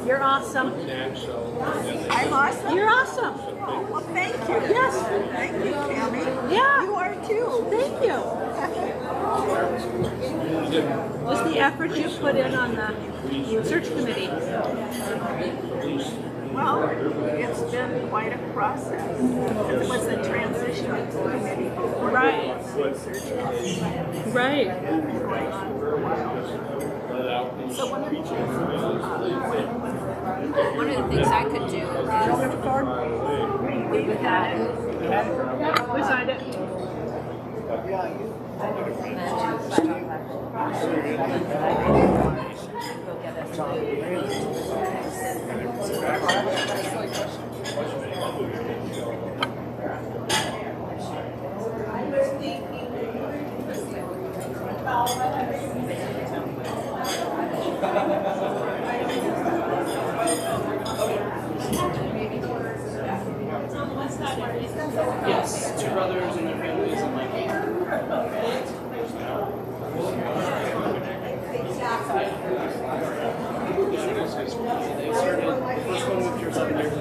You're awesome. I'm awesome. You're awesome. Well, thank you. Yes. Thank you, Tammy. Yeah. You are too. Thank you. Just the effort you put in on the search committee. Well, it's been quite a process. It was a transition committee before Right. the search committee. Right. Going on for a while. So one of the things, I could do is with that. We signed it. Yes, two brothers and their families and like they started the first one with your 7 years ago.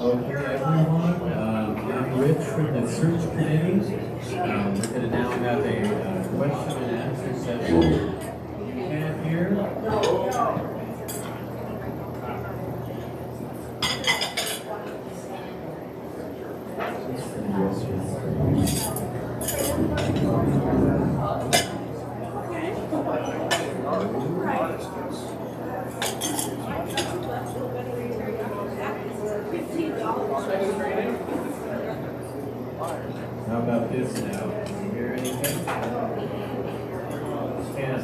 Okay, everyone, I'm Rich from the search committee. We're going to now have a question and answer session. You can hear. How about this now? Can you hear anything? Can.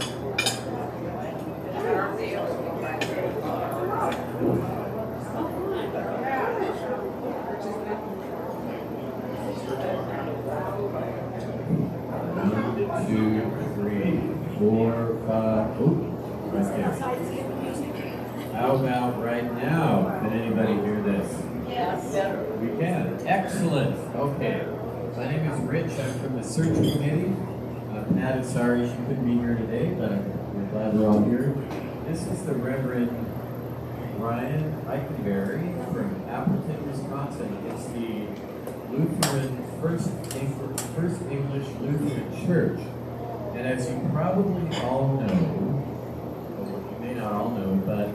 One, two, three, four, five. Oh, right there. How about right now? Can anybody hear this? Yes. We can. Excellent. Okay. My name is Rich. I'm from the search committee. Pat is sorry she couldn't be here today, but we're glad we're all here. This is the Reverend Ryan Eichenberry from Appleton, Wisconsin. It's the Lutheran First English Lutheran Church. And as you probably all know, or you may not all know, but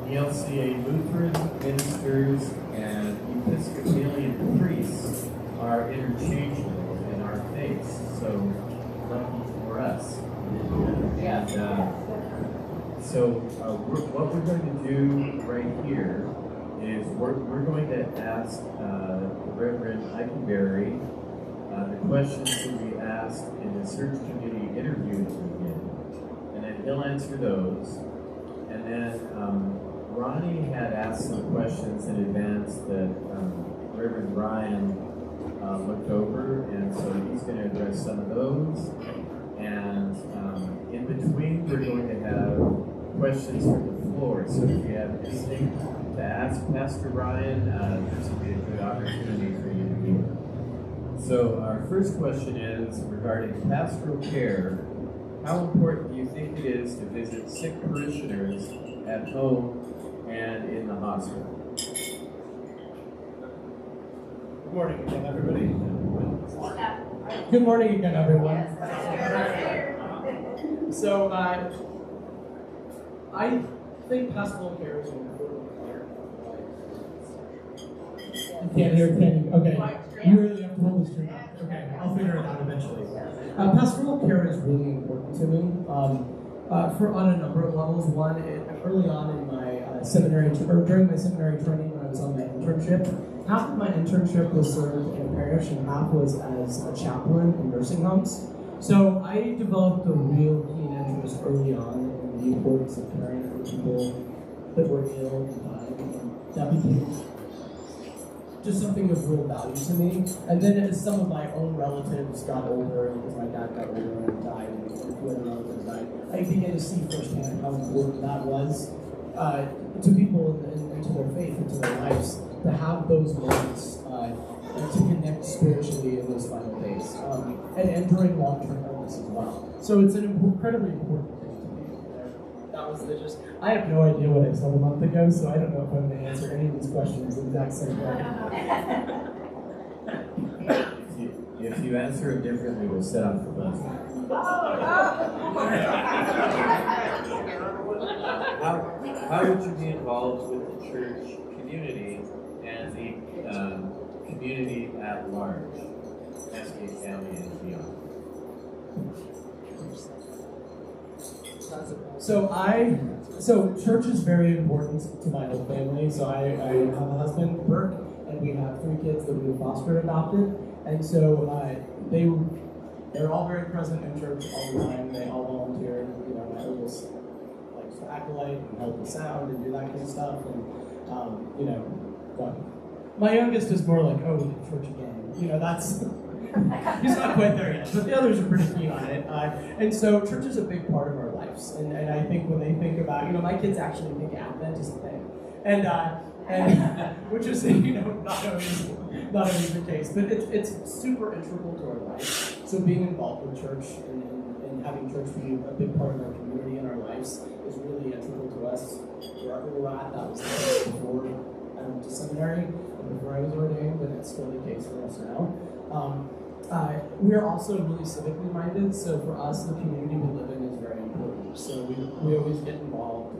ELCA Lutheran ministers and Episcopalian priests are interchangeable in our faiths, so lucky for us. And what we're going to do right here is we're going to ask the Reverend Eichenberry the questions that we asked in the search committee interview that we did, and then he'll answer those. And then Ronnie had asked some questions in advance that Reverend Ryan looked over, and so he's going to address some of those. And in between, we're going to have questions from the floor. So if you have anything to ask Pastor Ryan, this will be a good opportunity for you to do it. So our first question is regarding pastoral care. How important do you think it is to visit sick parishioners at home and in the hospital? Good morning again, everybody. Good morning again, everyone. So, I think pastoral care is an important part. You can't hear, can you? Okay. You really have to hold this turn up. Okay, I'll figure it out eventually. Pastoral care is really important to me. On a number of levels. One, early on in my seminary, or during my seminary training when I was on my internship, half of my internship was served in a parish and half was as a chaplain in nursing homes. So I developed a real keen interest early on in the importance of caring for people that were ill and dying. And that became just something of real value to me. And then as some of my own relatives got older, because my dad got older and died, and a few other relatives died, I began to see firsthand how important that was to people and to their faith and to their lives, to have those moments and to connect spiritually in those final days, and during long-term illness as well. So it's an incredibly important thing to me. That was just, I have no idea what I said a month ago, so I don't know if I'm going to answer any of these questions the exact same way. If you answer it differently, we'll set off the bus. How would you be involved with the church community and the community at large, Cascade County and beyond? So church is very important to my whole family. So I have a husband, Burke, and we have 3 kids that we fostered and adopted. And so they're all very present in church all the time. They all volunteer. You know, my oldest likes to acolyte and help with sound and do that kind of stuff. And you know, my youngest is more like, oh, we did church again. You know, that's. He's not quite there yet, but the others are pretty keen on it. And so church is a big part of our lives. And I think when they think about, you know, my kids actually think Advent is a thing. And which is, you know, not always the case. But it's super integral to our life. So being involved with church and having church be a big part of our community and our lives is really integral to us. Wherever we're at, that was the case before I went to seminary, and before I was ordained, and it's still the case for us now. We're also really civically minded, so for us, the community we live in is very important. So we always get involved.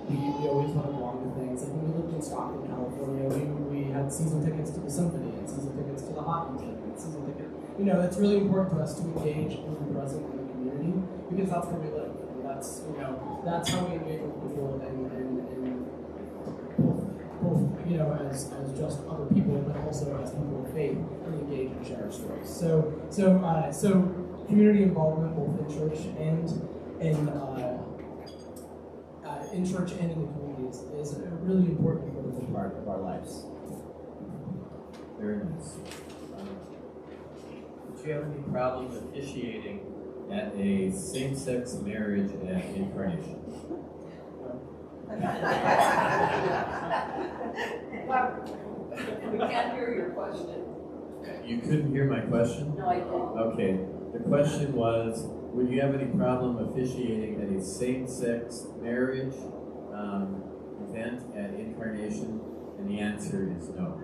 We always want to belong to things. Like when we lived in Stockton, California, we had season tickets to the symphony and season tickets to the hockey team and season tickets. You know, it's really important to us to engage and be present in the community because that's where we live. And that's, you know, that's how we engage with people and both, you know, as just other people, but also as people of faith, and engage and share our stories. So community involvement both in church and in church and in the community is a really important critical part of our lives. Very nice. Did you have any problem officiating at a same-sex marriage at Incarnation? We can't hear your question. You couldn't hear my question? No, I didn't. Okay. The question was, would you have any problem officiating at a same-sex marriage event at Incarnation? And the answer is no.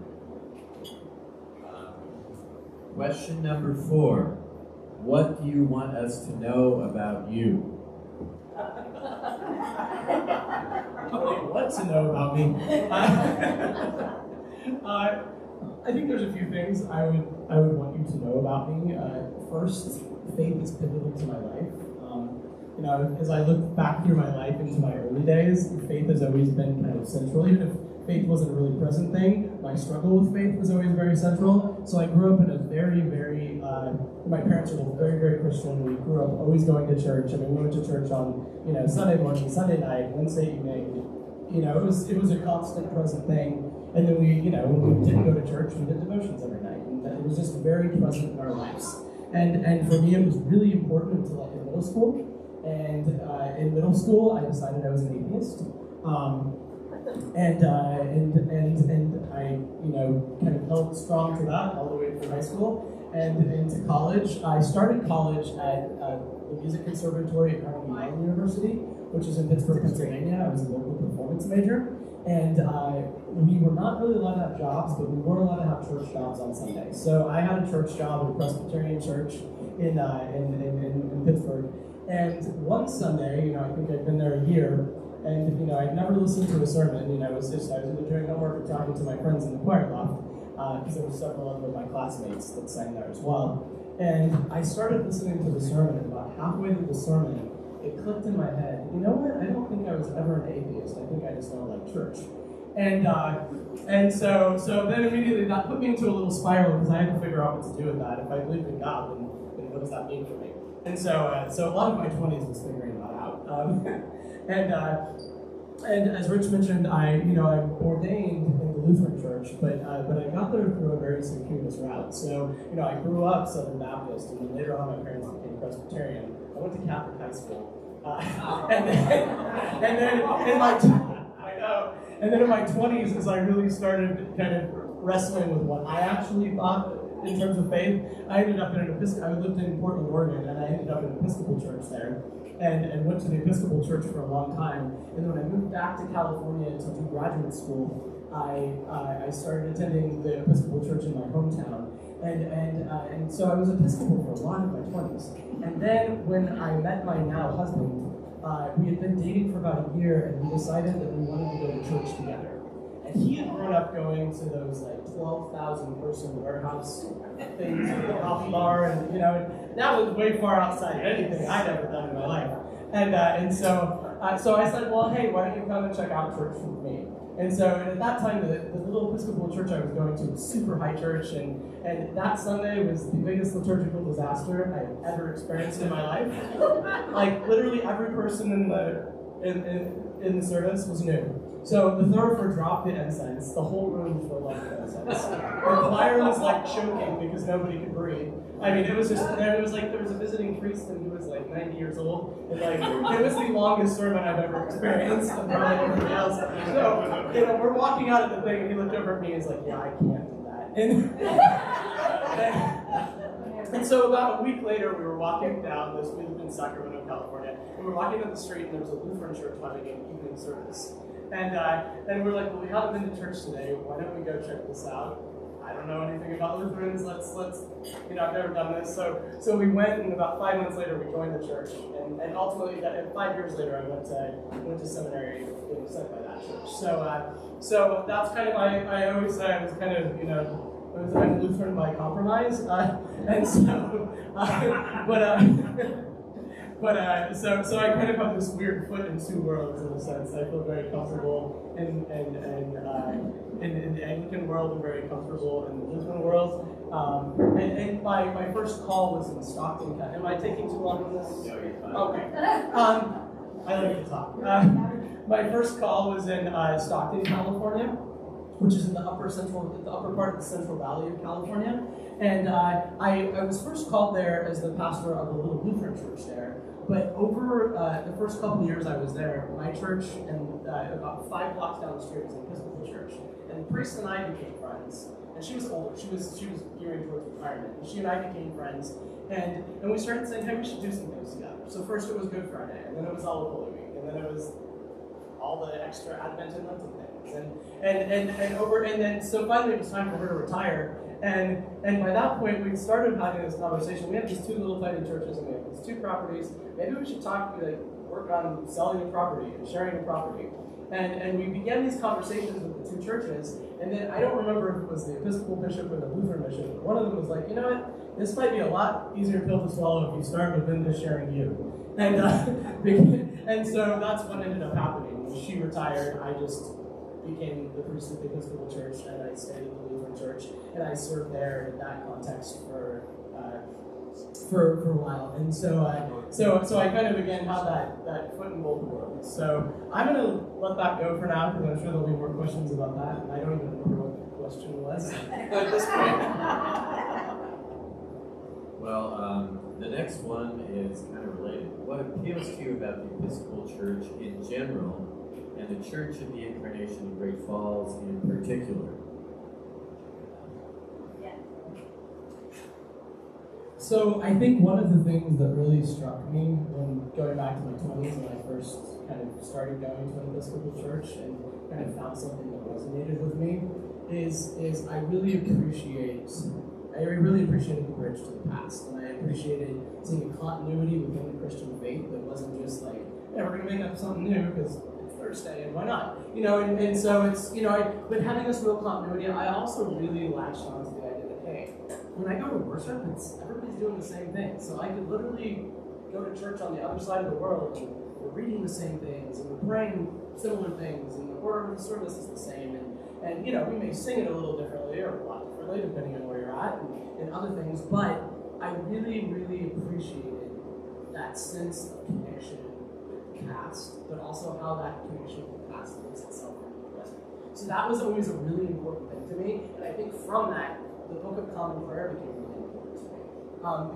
Question number 4. What do you want us to know about you? What to know about me? I think there's a few things I would want you to know about me. First, faith is pivotal to my life. You know, as I look back through my life into my early days, faith has always been kind of central. Even if faith wasn't a really present thing, my struggle with faith was always very central. So I grew up in a very, very, my parents were both very, very Christian. We grew up always going to church. I mean, we went to church on, you know, Sunday morning, Sunday night, Wednesday evening. You know, it was a constant present thing. And then we, you know, when we didn't go to church, we did devotions every night. And it was just very present in our lives. And for me, it was really important until I hit middle school. And in middle school, I decided I was an atheist. And I, you know, kind of held strong to that all the way through high school and into college. I started college at the Music Conservatory at Carnegie Mellon University, which is in Pittsburgh, Pennsylvania. I was a local performance major, and we were not really allowed to have jobs, but we were allowed to have church jobs on Sunday. So I had a church job at a Presbyterian church in Pittsburgh. And one Sunday, you know, I think I'd been there a year, and, you know, I'd never listened to a sermon. You know, I was either doing homework or talking to my friends in the choir loft, because there were several of my classmates that sang there as well. And I started listening to the sermon, and about halfway through the sermon, it clicked in my head, you know what, I don't think I was ever an atheist. I think I just don't like church. And so then immediately that put me into a little spiral, because I had to figure out what to do with that. If I believed in God, then what does that mean for me? And so a lot of my 20s was figuring that out. And as Rich mentioned, I'm ordained in the Lutheran Church, but I got there through a very circuitous route. So, I grew up Southern Baptist, and then later on my parents became Presbyterian. I went to Catholic high school. And then in my 20s, as I really started kind of wrestling with what I actually thought in terms of faith, I ended up in I lived in Portland, Oregon, and I ended up in an Episcopal church there, and went to the Episcopal church for a long time. And then when I moved back to California to do graduate school, I started attending the Episcopal church in my hometown. And so I was Episcopal for a lot of my 20s. And then when I met my now husband, we had been dating for about a year, and we decided that we wanted to go to church together. And he had grown up going to those 12,000 person warehouse things at the coffee bar, and that was way far outside anything I'd ever done in my life. And so I said, well, hey, why don't you come and check out church with me? And so at that time, the little Episcopal church I was going to was super high church, and that Sunday was the biggest liturgical disaster I've ever experienced in my life. Like literally every person in the service was new. So the thurifer dropped the incense, the whole room filled up with incense. The choir was choking because nobody could breathe. I mean, it was there was a visiting priest, and he was 90 years old, and it was the longest sermon I've ever experienced, and probably everybody else. So, we're walking out of the thing, and he looked over at me, and he's like, yeah, I can't do that. And so about a week later, we were walking down we lived in Sacramento, California, and we were walking down the street, and there was a Lutheran church having an evening service. And we're like, well, we haven't been to church today. Why don't we go check this out? I don't know anything about Lutherans. Let's I've never done this. So we went, and about 5 months later, we joined the church. And ultimately, 5 years later, I went to seminary, getting sent by that church. So that's kind of I always say I was kind of I'm Lutheran by compromise. So I kind of have this weird foot in two worlds in a sense. I feel very comfortable in the Anglican world and very comfortable in the Lutheran world. And my first call was in Stockton. Am I taking too long on this? No, you're fine. Okay. I like to talk. My first call was in Stockton, California, which is in the upper part of the Central Valley of California. And I was first called there as the pastor of a little Lutheran church there. But over the first couple of years I was there, my church and about 5 blocks down the street was an Episcopal church. And the priest and I became friends. And she was older. She was gearing towards retirement. And she and I became friends. And we started saying, hey, we should do some things together. So first it was Good Friday, and then it was All Holy Week, and then it was all the extra Advent and Lenten things. And then so finally it was time for her to retire. And by that point, we started having this conversation. We have these 2 little tiny churches, and we have these 2 properties. Maybe we should work on selling the property and sharing the property. And we began these conversations with the 2 churches. And then I don't remember if it was the Episcopal bishop or the Lutheran bishop, but one of them was like, you know what? This might be a lot easier pill to swallow if you start with them just sharing you. And so that's what ended up happening. When she retired, I just became the priest of the Episcopal church, and I stayed in the Lutheran church, and I served there in that context for a while. And so I kind of again have that foot in both worlds. So I'm going to let that go for now, because I'm sure there'll be more questions about that, and I don't even remember what the question was at this point. Well, the next one is kind of related. What appeals to you about the Episcopal Church in general, and the Church of the Incarnation in Great Falls in particular? So I think one of the things that really struck me when going back to my 20s when I first kind of started going to an Episcopal church and kind of found something that resonated with me is I really appreciated the bridge to the past, and I appreciated seeing a continuity within the Christian faith that wasn't just like, yeah, we're gonna make up something new because it's Thursday and why not? And so it's but having this real continuity, I also really latched onto the idea that hey, when I go to worship, everybody's doing the same thing. So I could literally go to church on the other side of the world, and we're reading the same things, and we're praying similar things, and the order of the service is the same, and we may sing it a little differently or a lot differently depending on where you're at and other things, but I really, really appreciated that sense of connection with past, but also how that connection with the past links itself into the present. So that was always a really important thing to me, and I think from that, the Book of Common Prayer became really important to me.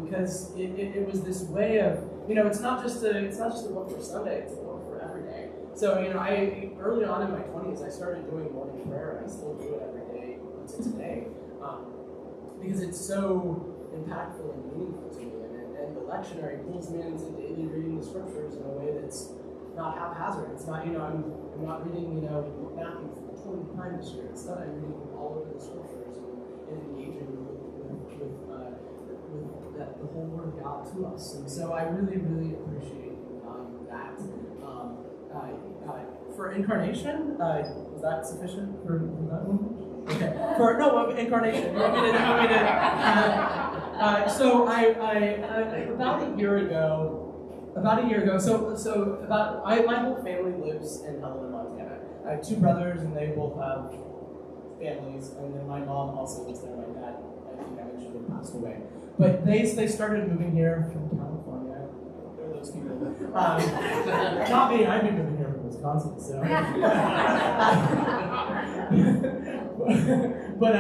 Because it was this way of, it's not just a book for Sunday, it's a book for every day. So, I early on in my 20s, I started doing morning prayer, and I still do it every day until today, because it's so impactful and meaningful to me. And the lectionary pulls me into daily reading the scriptures in a way that's not haphazard. It's not, I'm not reading, Matthew 20 times this year. Instead, I'm reading all over the scriptures and engaging with the whole Word of God to us. And so I really, really appreciate and value that. For incarnation, is that sufficient for that one? Okay. For incarnation. You want me to so about a year ago. So my whole family lives in Helena, Montana. I have two brothers, and they both have families, and then my mom also lives there. My dad, I think I mentioned, he passed away. But they started moving here from California. They're those people. Not me. I've been moving here from Wisconsin, so. but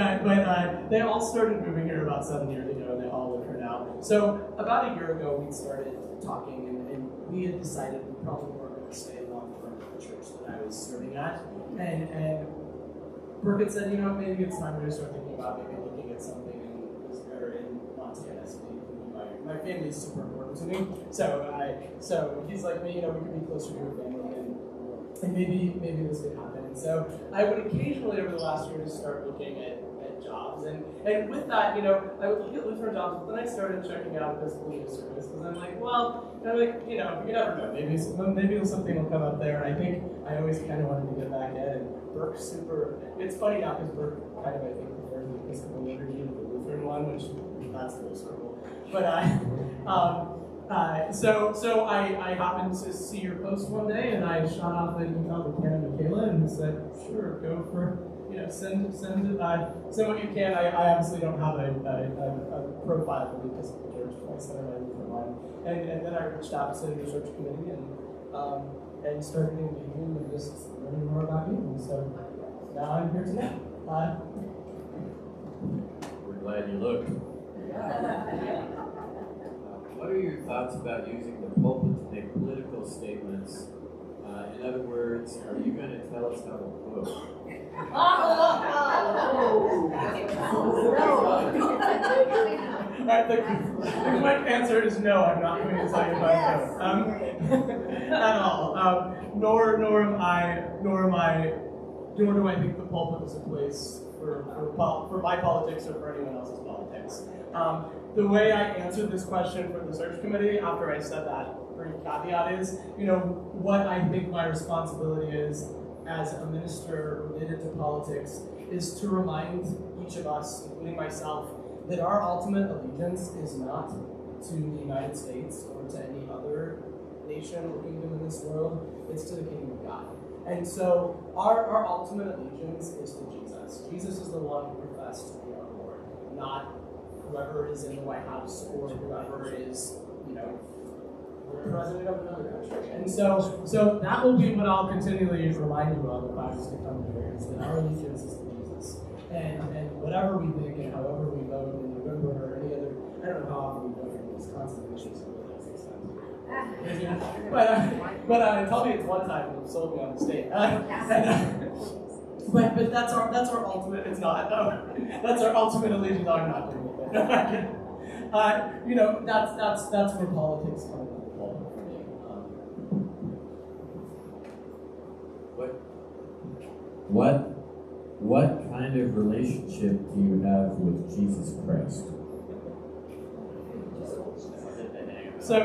they all started moving here about 7 years ago, and they all live here now. So about a year ago, we started talking, and we had decided we probably weren't going to stay long term at the church that I was serving at. And Brooke had said, maybe it's time to start thinking about maybe looking at something in Montana. So my family is super important to me. So he's like, we could be closer to your family, and maybe this could happen. And so I would occasionally over the last year just start looking at jobs, and with that, I would look at Lutheran jobs, but then I started checking out Episcopal Youth Service, because I'm like, you never know, maybe something will come up there. And I think I always kind of wanted to get back in, and Burke's it's funny now, because Burke kind of, I think, prefers the Episcopal liturgy to the Lutheran one, which that's full circle. But so I happened to see your post one day, and I shot off an email to Canon Michaela and said, sure, go for, send what you can. I obviously don't have a profile for the Episcopal Church, I sent her my Lutheran one, and then I reached out to your search committee and started engaging and just learning more about you. And so now I'm here today. We're glad you looked. What are your thoughts about using the pulpit to make political statements? In other words, are you going to tell us how to vote? The quick answer is no. I'm not going to tell you how to vote at all. Nor do I think the pulpit is a place for my politics or for anyone else's politics. The way I answered this question for the search committee after I said that brief caveat is, what I think my responsibility is as a minister related to politics is to remind each of us, including myself, that our ultimate allegiance is not to the United States or to any other nation or kingdom in this world, it's to the kingdom of God. And so our ultimate allegiance is to Jesus. Jesus is the one who professed to be our Lord, not whoever is in the White House or whoever is, the president of another country. And so that will be what I'll continually remind you of if I was to come here, is that our allegiance is to Jesus. And whatever we think and however we vote in November or any other, I don't know how often we vote in Wisconsin, which is really but tell me it's one time and sold me on the state. But that's our ultimate. It's not. That's our ultimate allegiance. No, I'm not doing it. That's where politics comes into the ball for me. What kind of relationship do you have with Jesus Christ? So,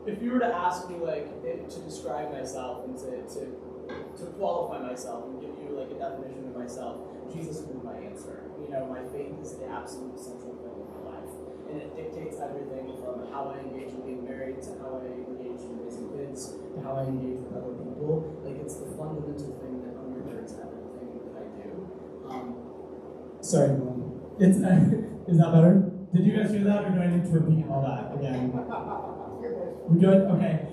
if you were to ask me to describe myself and to qualify myself and give you a definition of myself, Jesus would be my answer. My faith is the absolute central thing in my life, and it dictates everything from how I engage in being married to how I engage in raising kids to how I engage with other people. It's the fundamental thing that undergirds everything that I do. Sorry, is that better? Did you guys hear that, or do I need to repeat all that again? We're good? Okay.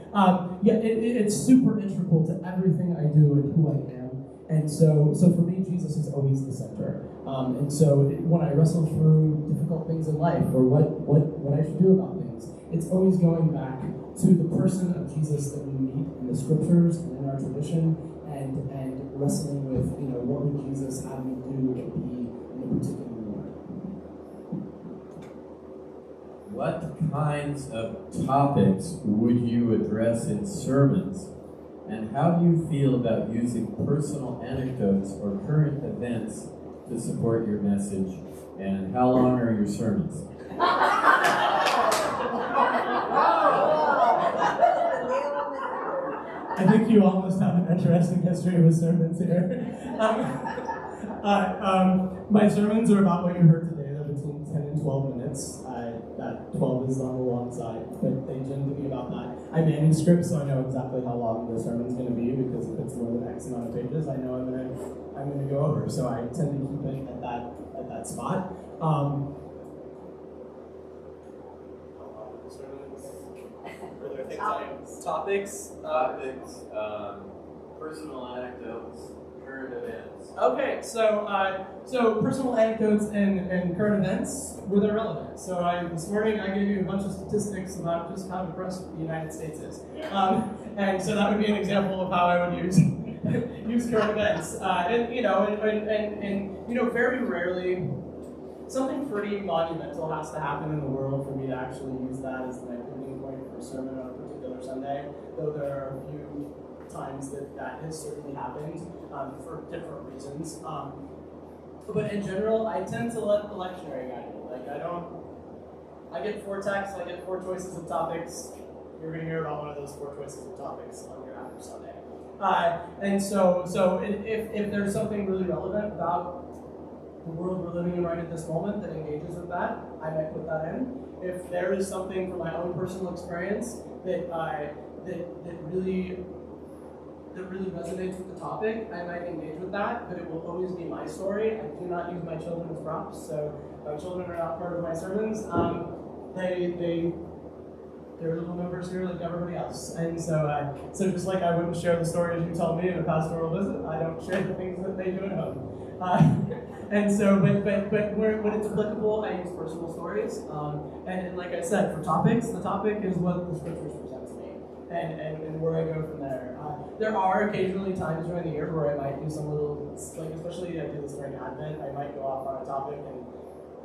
Yeah, it's super integral to everything I do and who I am. And so for me, Jesus is always the center. And so when I wrestle through difficult things in life or what I should do about things, it's always going back to the person of Jesus that we meet in the scriptures and in our tradition and wrestling with, what would Jesus have me do or be in a particular moment. What kinds of topics would you address in sermons? And how do you feel about using personal anecdotes or current events to support your message? And how long are your sermons? I think you almost have an interesting history with sermons here. My sermons are about what you heard today. They're between 10 and 12 minutes. That 12 is on the long side, but they tend to be about that. I manage scripts, so I know exactly how long the sermon's going to be, because if it's more than X amount of pages, I know I'm going to go over. So I tend to keep it at that spot. Topics, personal anecdotes, current events. Okay, so personal anecdotes and current events, were they relevant? So this morning I gave you a bunch of statistics about just how depressed the United States is. And so that would be an example of how I would use current events. And very rarely, something pretty monumental has to happen in the world for me to actually use that as my picking point for a sermon on a particular Sunday, though there are a few times that has certainly happened for different reasons. But in general, I tend to let the lectionary guide me. I get 4 texts, I get 4 choices of topics. You're going to hear about one of those 4 choices of topics on your after Sunday. And so if there's something really relevant about the world we're living in right at this moment that engages with that, I might put that in. If there is something from my own personal experience that really resonates with the topic, I might engage with that, but it will always be my story. I do not use my children as props, so my children are not part of my sermons. They're little members here like everybody else. And so just like I wouldn't share the stories you tell me in a pastoral visit, I don't share the things that they do at home. And so, but when it's applicable, I use personal stories. And like I said, for topics, the topic is what the scriptures present to me, and where I go from there. There are occasionally times during the year where I might do some little, especially I do this during Advent, I might go off on a topic, and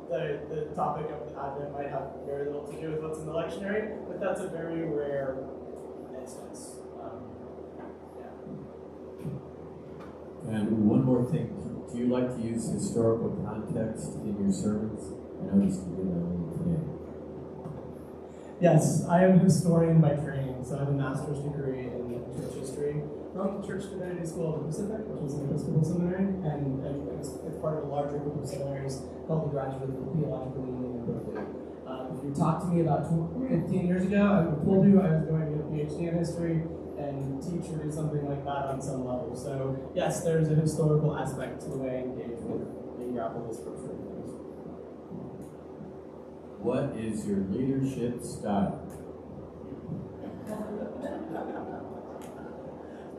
the topic of the Advent might have very little to do with what's in the lectionary, but that's a very rare instance. And one more thing, do you like to use historical context in your sermons? I noticed you did that a little today. Yes, I am a historian by training, so I have a master's degree in church history from the Church Divinity School of the Pacific, which is an Episcopal seminary, and it's part of a larger group of seminaries called the Graduate Theological Union in Berkeley. If you talked to me about 15 years ago, I would have told you I was going to get a PhD in history and teach or do something like that on some level. So yes, there's a historical aspect to the way I engage with and grapple with scripture. What is your leadership style?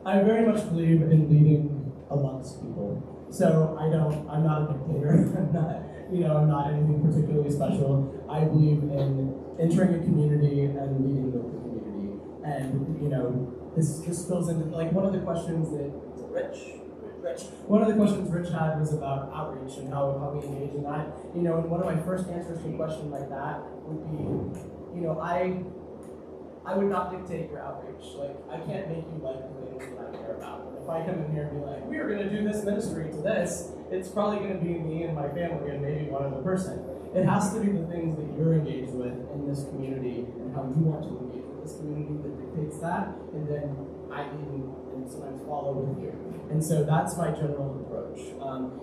I very much believe in leading amongst people. So I'm not a dictator. I'm not anything particularly special. I believe in entering a community and leading with the community. And this goes into one of the questions that one of the questions Rich had was about outreach and how we engage in that. And one of my first answers to a question like that would be, I would not dictate your outreach. I can't make you like the things that I care about. If I come in here and be like, we are going to do this ministry to this, it's probably going to be me and my family and maybe one other person. It has to be the things that you're engaged with in this community and how you want to engage with this community that dictates that, and then I even and sometimes follow with you. And so that's my general approach.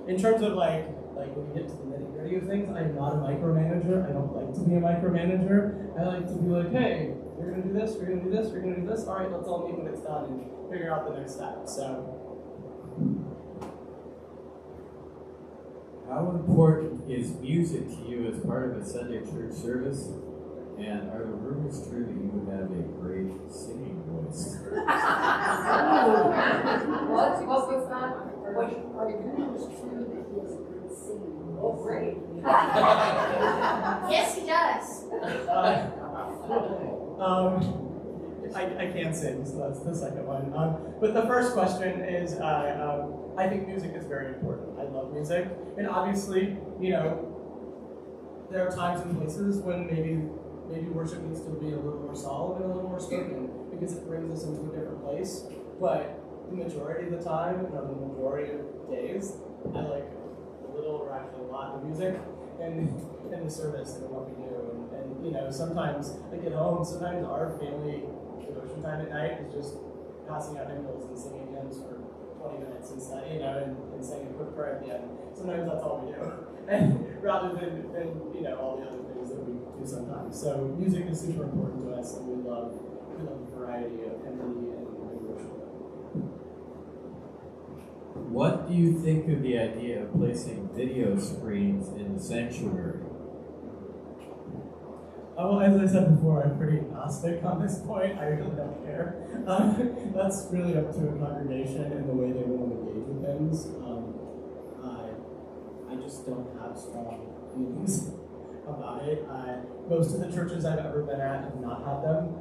In terms of like when you get to the nitty-gritty of things, I'm not a micromanager. I don't like to be a micromanager. I like to be like, hey, we're going to do this, we're going to do this, we're going to do this. All right, let's all meet when it's done and figure out the next step. So, how important is music to you as part of a Sunday church service? And are the rumors true that you would have a great singing voice? What was that? Are the rumors true that he has a good singing? Oh, great. Yes, he does. I can't sing, so that's the second one. But the first question is, I think music is very important. I love music, and obviously, you know, there are times and places when maybe worship needs to be a little more solemn and a little more spoken because it brings us into a different place. But the majority of the time, the majority of days, I like a little or actually a lot of music and the service and what we do. And you know, sometimes I get home, sometimes our family devotion time at night is just passing out hymnals and singing hymns for 20 minutes and you know, and saying a quick prayer at the end. Sometimes that's all we do. And rather than you know, all the other things that we do sometimes. So music is super important to us, and we love the variety of hymnody and worship. What do you think of the idea of placing video screens in the sanctuary? Well, as I said before, I'm pretty agnostic on this point. I really don't care. That's really up to a congregation and the way they want to engage with things. I just don't have strong feelings about it. Most of the churches I've ever been at have not had them.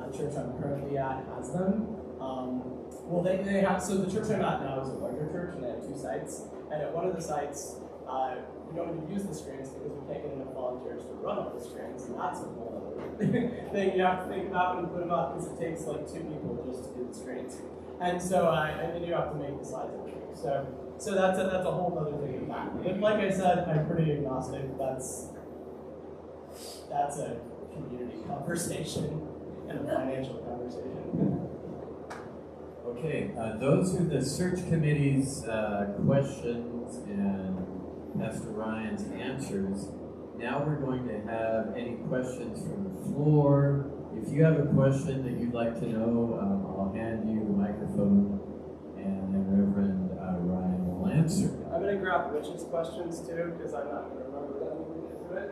The church I'm currently at has them. Well, they have, so the church I'm at now is a larger church, and they have 2 sites. And at one of the sites, we don't even use the screens because we can't get enough volunteers to run all the screens, and that's a whole other thing you have to think about when you put them up, because it takes like 2 people just to do the screens. And so, and then you have to make the slides every week. So that's a whole other thing in fact. But like I said, I'm pretty agnostic. That's a community conversation and a financial conversation. Okay, those are the search committee's questions and Pastor Ryan's answers. Now we're going to have any questions from the floor. If you have a question that you'd like to know, I'll hand you the microphone, and then Reverend Ryan will answer. I'm going to grab Rich's questions too, because I'm not going to remember them when we get to it.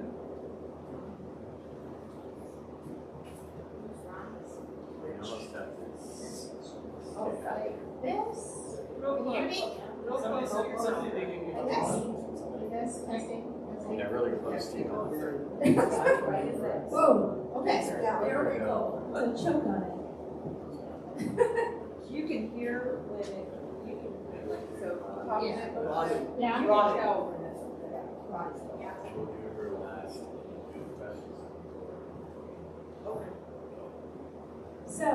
Oh, like this? Can you hear me? Somebody making me Yes, testing. Yeah, really close to you. Whoa, okay. There we go. So choke on it. You can hear when it, you can, so, yeah. Yeah. You can tell when it's, yeah. So,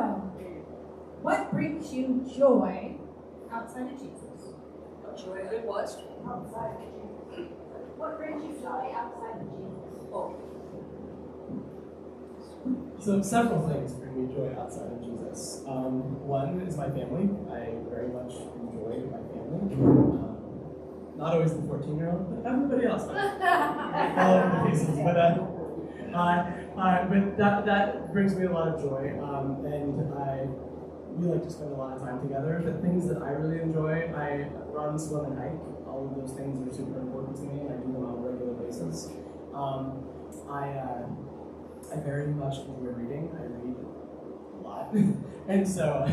what brings you joy outside of Jesus? Joy it was. Outside of Jesus. What brings you joy outside of Jesus? Oh, So several things bring me joy outside of Jesus. One is my family. I very much enjoy my family. Not always the 14-year-old, but everybody else. All over the pieces. But that brings me a lot of joy. We like to spend a lot of time together. The things that I really enjoy, I run, swim, and hike. All of those things are super important to me, and I do them on a regular basis. I very much enjoy reading. I read a lot, and so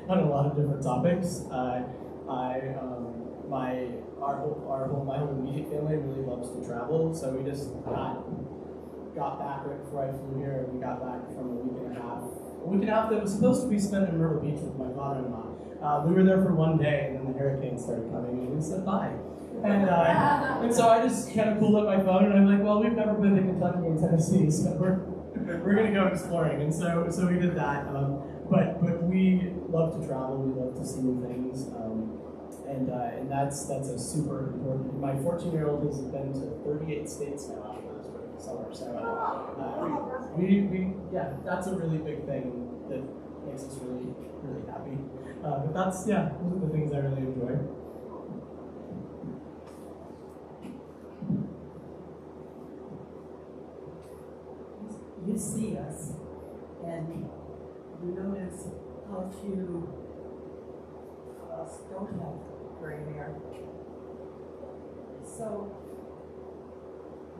on a lot of different topics. My whole immediate family really loves to travel, so we just got back right before I flew here. We got back from a week and a half that was supposed to be spent in Myrtle Beach with my father-in-law. We were there for one day, and then the hurricane started coming, and we said bye. And so I just kind of pulled up my phone, and I'm like, well, we've never been to Kentucky and Tennessee, so we're going to go exploring. And so we did that. But we love to travel. We love to see new things. And that's a super important. My 14-year-old has been to 38 states now after this summer. So that's a really big thing that makes us really, really happy. But those are the things I really enjoy. You see us, and you notice how few of us don't have gray hair. So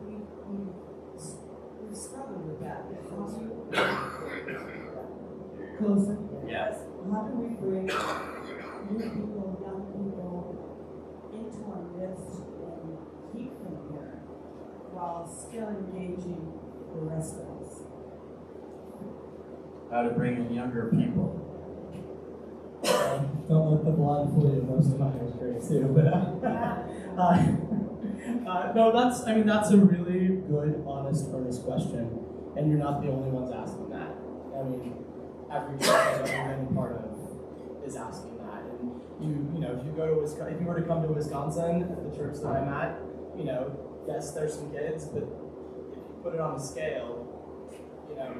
we struggle with that because Closer. Yes. how do we bring new people, young people into our midst and keep them here while still engaging the rest of us? How to bring in younger people. Don't let the blonde fool you. Most of mine was great too, but no, that's a really good, honest, earnest question, and you're not the only ones asking that. I mean, every church I've ever been part of is asking that, and you know, if you go to Wisconsin, if you were to come to Wisconsin, the church that I'm at, you know, yes, there's some kids, but if you put it on a scale, you know,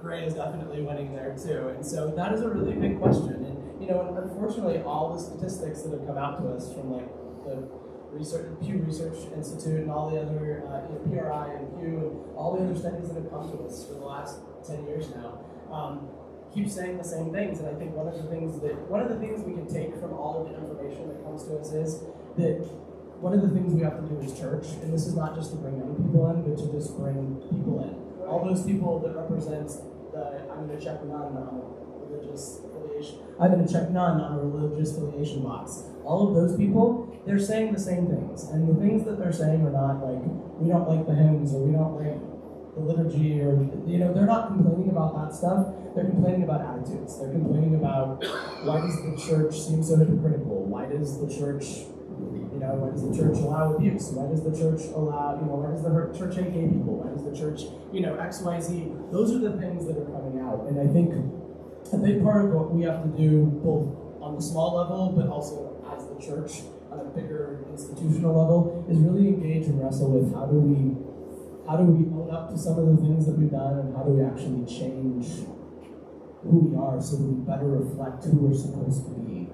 Gray is definitely winning there too, and so that is a really big question. And you know, unfortunately, all the statistics that have come out to us from like the Pew Research Institute and all the other PRI and Pew and all the other studies that have come to us for the last 10 years now keep saying the same things. And I think one of the things we can take from all of the information that comes to us is that one of the things we have to do as church, and this is not just to bring young people in, but to just bring people in. All those people that represent I'm going to check none on a religious affiliation. I'm going to check none on a religious affiliation box. All of those people, they're saying the same things. And the things that they're saying are not like, we don't like the hymns, or we don't like the liturgy, or, you know, they're not complaining about that stuff. They're complaining about attitudes. They're complaining about, why does the church seem so hypocritical? Why does the church why does the church allow abuse? Why does the church allow, why does the church hate gay people? Why does the church, X, Y, Z? Those are the things that are coming out. And I think a big part of what we have to do, both on the small level, but also as the church on a bigger institutional level, is really engage and wrestle with how do we own up to some of the things that we've done, and how do we actually change who we are so that we better reflect who we're supposed to be,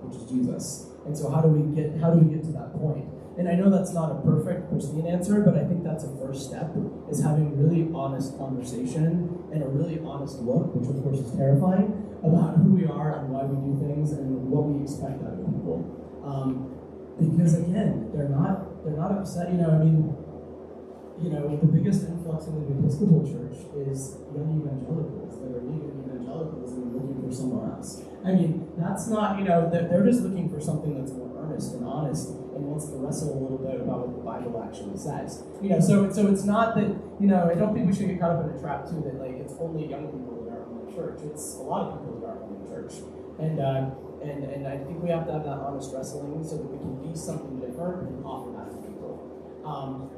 which is Jesus. And so how do we get to that point? And I know that's not a perfect pristine answer, but I think that's a first step, is having really honest conversation and a really honest look, which of course is terrifying, about who we are and why we do things and what we expect out of people. Because again, they're not upset. The biggest influx into the Episcopal Church is young evangelicals that are leaving evangelicals and looking for somewhere else. I mean, that's not, they're just looking for something that's more earnest and honest and wants to wrestle a little bit about what the Bible actually says. So it's not that, I don't think we should get caught up in a trap too that like it's only young people that are in the church. It's a lot of people that are in the church. And I think we have to have that honest wrestling so that we can be something different and offer that to people.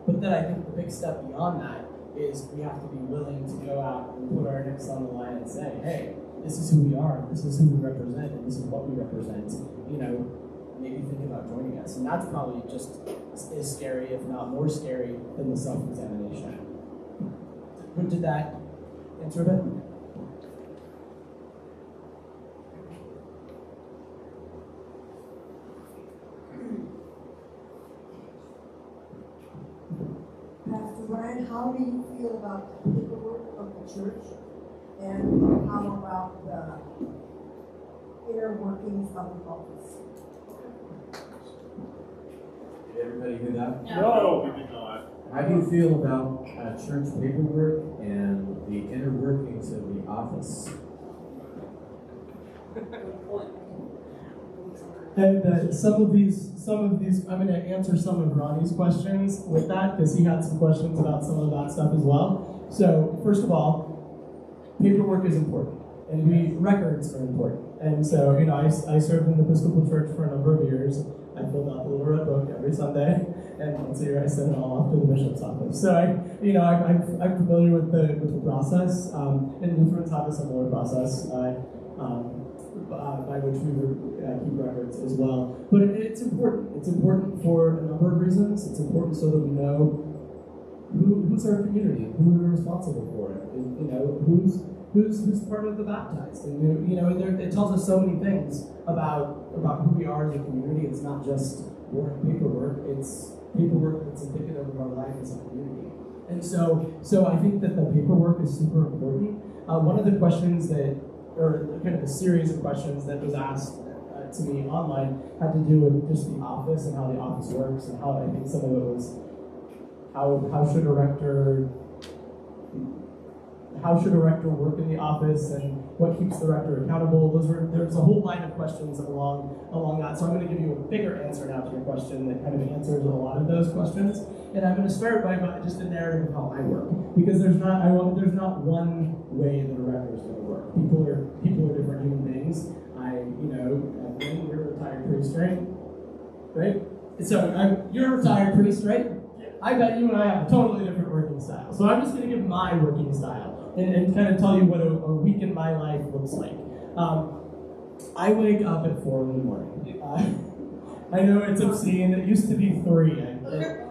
But then I think the big step beyond that is we have to be willing to go out and put our necks on the line and say, hey, this is who we are, this is who we represent, and this is what we represent. Maybe think about joining us. And that's probably just as scary, if not more scary, than the self-examination. Did that answer a bit? Pastor Brian, how do you feel about the paperwork of the church? And how about the inner workings of the office? Did everybody hear that? No, we did not. How do you feel about church paperwork and the inner workings of the office? And some of these, I'm going to answer some of Ronnie's questions with that, because he had some questions about some of that stuff as well. So, first of all, paperwork is important, and records are important. And so, I served in the Episcopal Church for a number of years. I filled out the little red book every Sunday, and once a year I sent it all off to the bishop's office. So I'm familiar with the process, and Lutherans have a similar process. By which we would keep records as well. But it's important. It's important for a number of reasons. It's important so that we know who's our community, who we're responsible for it, who's part of the baptized. And it tells us so many things about who we are as a community. It's not just boring paperwork. It's paperwork that's indicative of our life as a community. And so I think that the paperwork is super important. One of the questions or kind of a series of questions that was asked to me online had to do with just the office and how the office works, and how I think some of it was how should a rector how should a rector work in the office and what keeps the rector accountable? There's a whole line of questions along that. So I'm going to give you a bigger answer now to your question that kind of answers a lot of those questions. And I'm going to start by just a narrative of how I work, because there's not one way that a rector is going to work. People are different human beings. You're a retired priest, right? So you're a retired priest, right? I bet you and I have a totally different working style. So I'm just going to give my working style and kind of tell you what a week in my life looks like. I wake up at 4 in the morning. I know it's obscene. It used to be 3.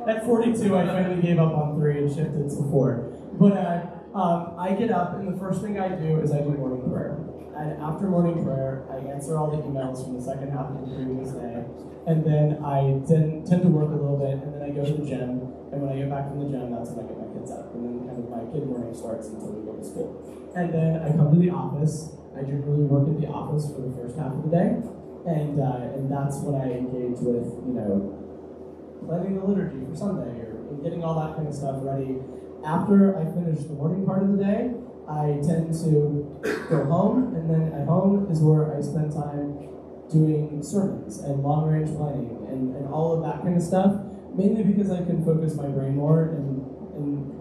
At 42, I finally gave up on 3 and shifted to 4. But I get up, and the first thing I do is I do morning prayer. And after morning prayer, I answer all the emails from the second half of the previous day. And then I tend to work a little bit, and then I go to the gym. And when I get back from the gym, that's when I get my kids up. And then kind of my kid morning starts until we go to school. And then I come to the office. I generally work at the office for the first half of the day. And that's when I engage with, planning the liturgy for Sunday or getting all that kind of stuff ready. After I finish the morning part of the day, I tend to go home, and then at home is where I spend time doing sermons and long-range planning and all of that kind of stuff, mainly because I can focus my brain more in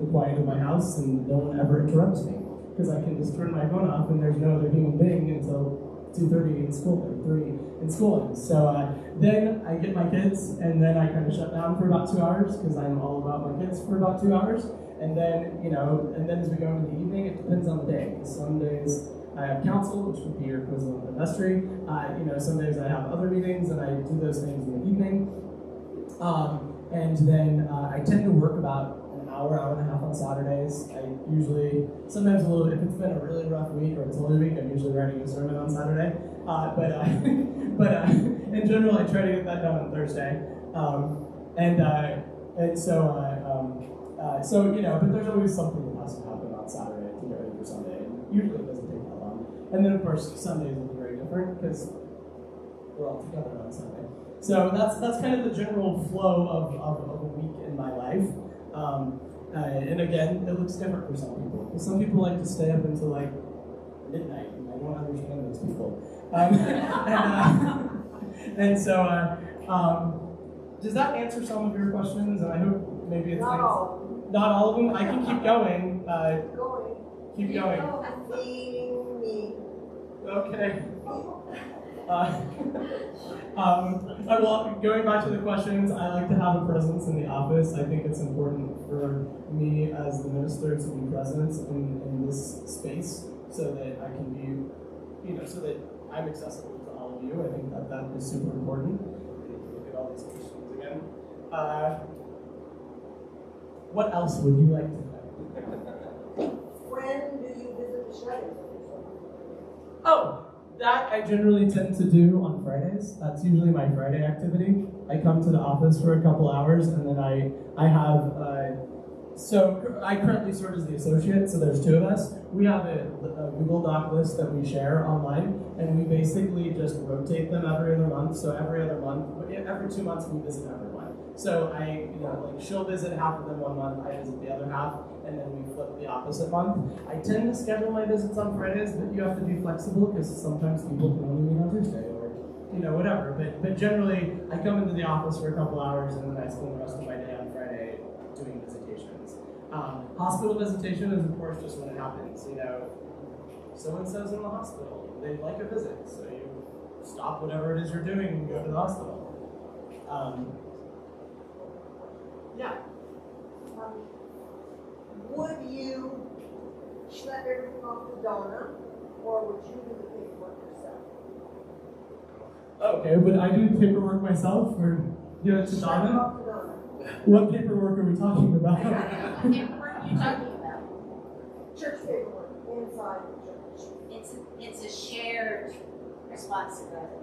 the quiet of my house and no one ever interrupts me, because I can just turn my phone off and there's no other human being until 2:30 in school, or 3 in school. So then I get my kids, and then I kind of shut down for about 2 hours, because I'm all about my kids for about 2 hours. And then, as we go into the evening, it depends on the day. Some days I have council, which would be your equivalent of vestry. Some days I have other meetings, and I do those things in the evening. And then I tend to work about an hour and a half on Saturdays. I usually, sometimes a little bit, if it's been a really rough week or it's a Holy Week, I'm usually writing a sermon on Saturday. But in general, I try to get that done on Thursday. But there's always something that has to happen on Saturday to get ready for Sunday. And usually it doesn't take that long. And then, of course, Sundays will be very different because we're all together on Sunday. So that's kind of the general flow of a week in my life. And again, it looks different for some people. Because some people like to stay up until like midnight, and I don't understand those people. Does that answer some of your questions? And I hope maybe it's not all of them. I can keep going. Keep going. Okay. Going back to the questions, I like to have a presence in the office. I think it's important for me as the minister to be present in this space so that I can be, so that I'm accessible to all of you. I think that is super important. Look at all these questions again. What else would you like to know? When do you visit the shut-ins? Oh, that I generally tend to do on Fridays. That's usually my Friday activity. I come to the office for a couple hours, and then I have, so I currently serve as the associate, so there's 2 of us. We have a Google Doc list that we share online, and we basically just rotate them every other month. So every 2 months we visit everyone. So she'll visit half of them one month, I visit the other half, and then we flip the opposite month. I tend to schedule my visits on Fridays, but you have to be flexible because sometimes people can only meet on Tuesday or whatever. But generally, I come into the office for a couple hours, and then I spend the rest of my day on Friday doing visitations. Hospital visitation is, of course, just when it happens. So-and-so's in the hospital. They'd like a visit, so you stop whatever it is you're doing and go to the hospital. Would you schlep everything off to Donna, or would you do the paperwork yourself? Okay, would I do paperwork myself, or give it to Donna? What paperwork are we talking about? What paperwork are you talking about? Church paperwork inside the church. It's a shared responsibility.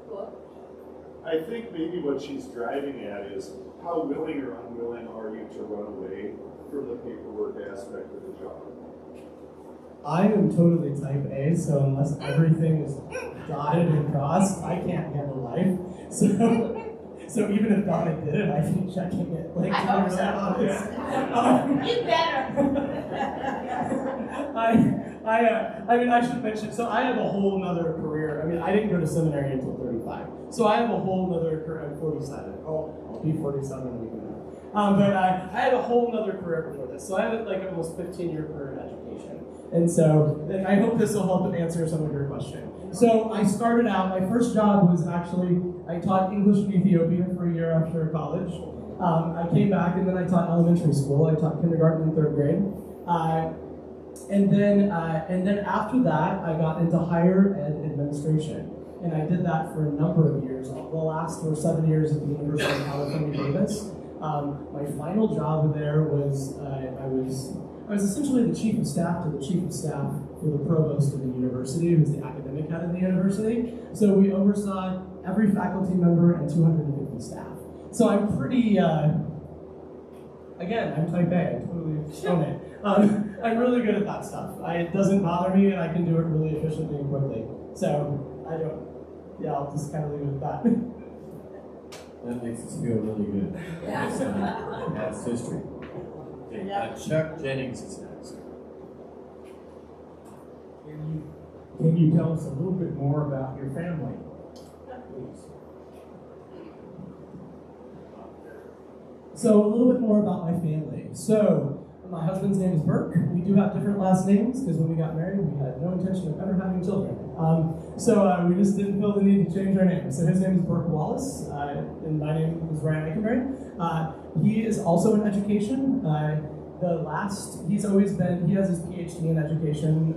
Cool. I think maybe what she's driving at is how willing or unwilling are you to run away from the paperwork aspect of the job? I am totally type A, so unless everything is dotted and crossed, I can't handle life. So even if Donna did it, I'd be checking it. Like, I to be hope really so. honest. You better. I mean, I should mention, so I have a whole nother career. I mean, I didn't go to seminary until 35. So I have a whole nother career. I'm 47. I'll be 47 in a week now. But I had a whole nother career before this. So I have like almost 15-year career in education. And so I hope this will help answer some of your question. So I started out, my first job was actually, I taught English in Ethiopia for a year after college. I came back and then I taught elementary school. I taught kindergarten and third grade. And then after that, I got into higher ed administration. And I did that for a number of years. The last were 7 years at the University of California, Davis. My final job there was, I was essentially the chief of staff to the chief of staff for the provost of the university, who's the academic head of the university. So we oversaw every faculty member and 250 staff. So I'm pretty, again, I'm type A, I totally own it. I'm really good at that stuff. It doesn't bother me and I can do it really efficiently and quickly. So I'll just kind of leave it at that. That makes us feel really good. That's history. Okay, Chuck Jennings is next. Can you tell us a little bit more about your family, please? So a little bit more about my family. So my husband's name is Burke. We do have different last names because when we got married, we had no intention of ever having children. So we just didn't feel the need to change our name. So his name is Burke Wallace, and my name is Ryan Eikenberry. He is also in education. He has his PhD in education.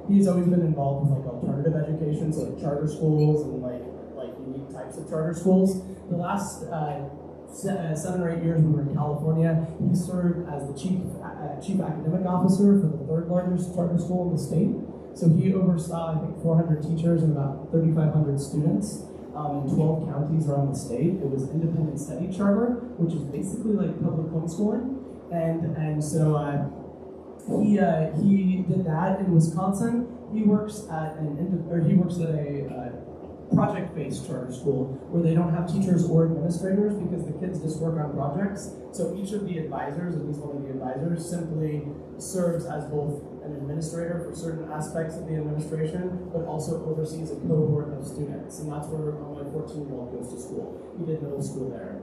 He's always been involved with like alternative education, so like charter schools and like unique types of charter schools. The last 7 or 8 years we were in California, he served as the chief academic officer for the third largest charter school in the state. So he oversaw, I think, 400 teachers and about 3,500 students in 12 counties around the state. It was independent study charter, which is basically like public homeschooling. And so he did that in Wisconsin. He works at a project-based charter school where they don't have teachers or administrators because the kids just work on projects. So each of the advisors, at least one of the advisors, simply serves as both an administrator for certain aspects of the administration, but also oversees a cohort of students. And that's where my 14-year-old goes to school. He did middle school there.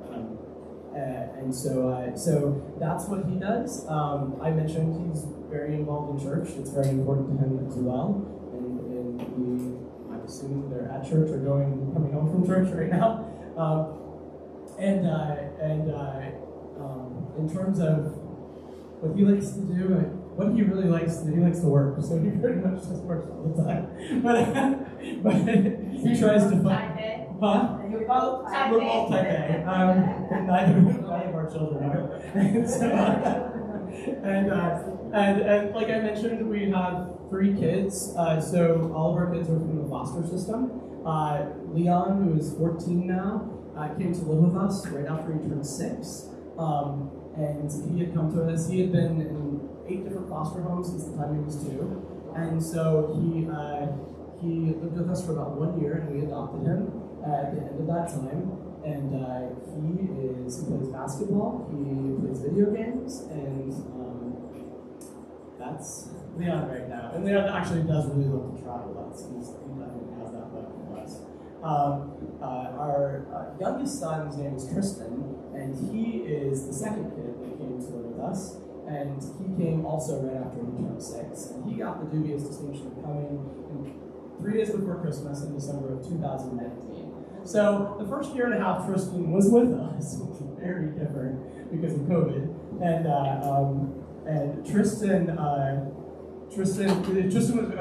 So that's what he does. I mentioned he's very involved in church. It's very important to him as well. And I assume they're at church or coming home from church right now. In terms of what he likes to do, what he really likes to do, he likes to work. So he pretty much just works all the time. But he tries to find. Huh? You're both type We're both type A. Neither of our children are. And like I mentioned, we have 3 kids. So all of our kids are from the foster system. Leon, who is 14 now, came to live with us right after he turned 6. And he had come to us. He had been in 8 different foster homes since the time he was 2. And so he lived with us for about 1 year, and we adopted him at the end of that time. And he plays basketball, he plays video games, and that's Leon right now. And Leon actually does really love to travel. He definitely has that love for us. Our youngest son's name is Tristan, and he is the second kid that came to live with us. And he came also right after he turned 6. And he got the dubious distinction of coming 3 days before Christmas in December of 2019. So the first year and a half Tristan was with us, which was very different because of COVID. And Tristan was a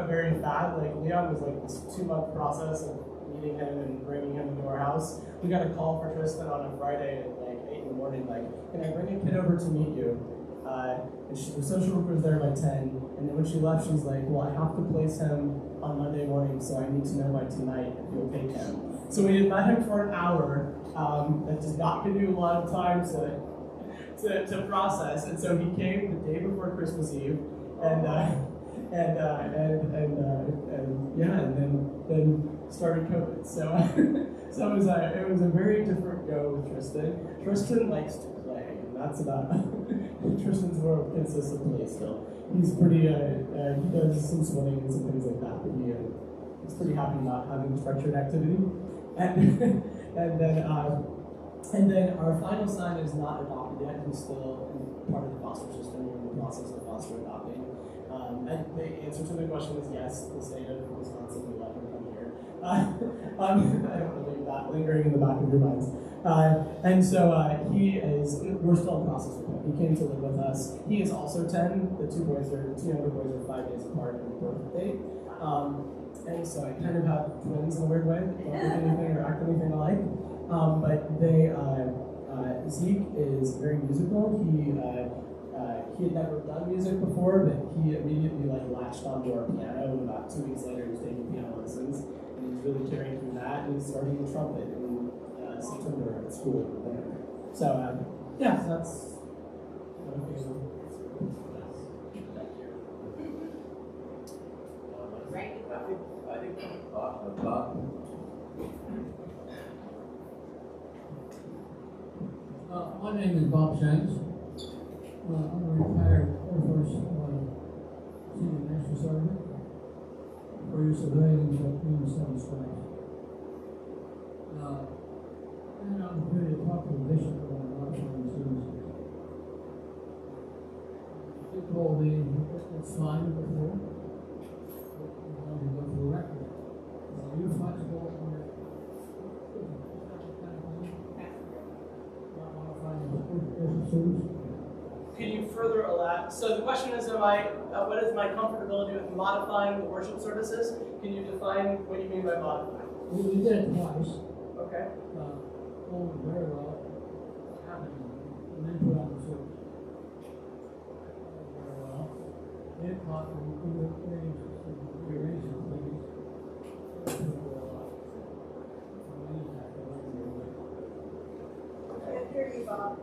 very fast, like Leon was like this 2-month process of meeting him and bringing him into our house. We got a call for Tristan on a Friday at like 8 in the morning, like, can I bring a kid over to meet you? And the social worker was there by 10, and then when she left, she's like, well, I have to place him on Monday morning, so I need to know by tonight if you'll take him. So we had met him for an hour. That does not give you a lot of time to process, and so he came the day before Christmas Eve, and then started COVID. So so it was a very different go with Tristan. Tristan likes to play, and that's about Tristan's more consists of play still. He's pretty he does some swimming and some things like that, but he's pretty happy not having structured activity. And then our final son is not adopted yet. He's still part of the foster system. We're in the process of foster adopting. And the answer to the question is yes. The state of Wisconsin will let him come here. I don't want to leave that lingering in the back of your minds. And so we're still in the process with him. He came to live with us. He is also 10. The two younger boys are 5 days apart in birth date. And so I kind of have twins in a weird way. They don't look anything or act anything alike. But Zeke is very musical. He had never done music before, but he immediately latched onto our piano, and about 2 weeks later he was taking piano lessons, and he's really carrying through that, and he's starting the trumpet in September at school. So yeah, that's one of the I think Bob. My name is Bob Shanks. I'm a retired Air Force senior national sergeant for your civilians in the 7th Strike. And I'm here to talk to the bishop about modifying services. He told me it's fine before. I'm going to go for the record. Are you flexible on it? Can you further elaborate? So the question is, what is my comfortability with modifying the worship services? Can you define what you mean by modifying? We did it twice. Okay. Going very well. Happened. And then put on the service. Very well. 8 o'clock, we rearranged some things. Can't hear you, Bob.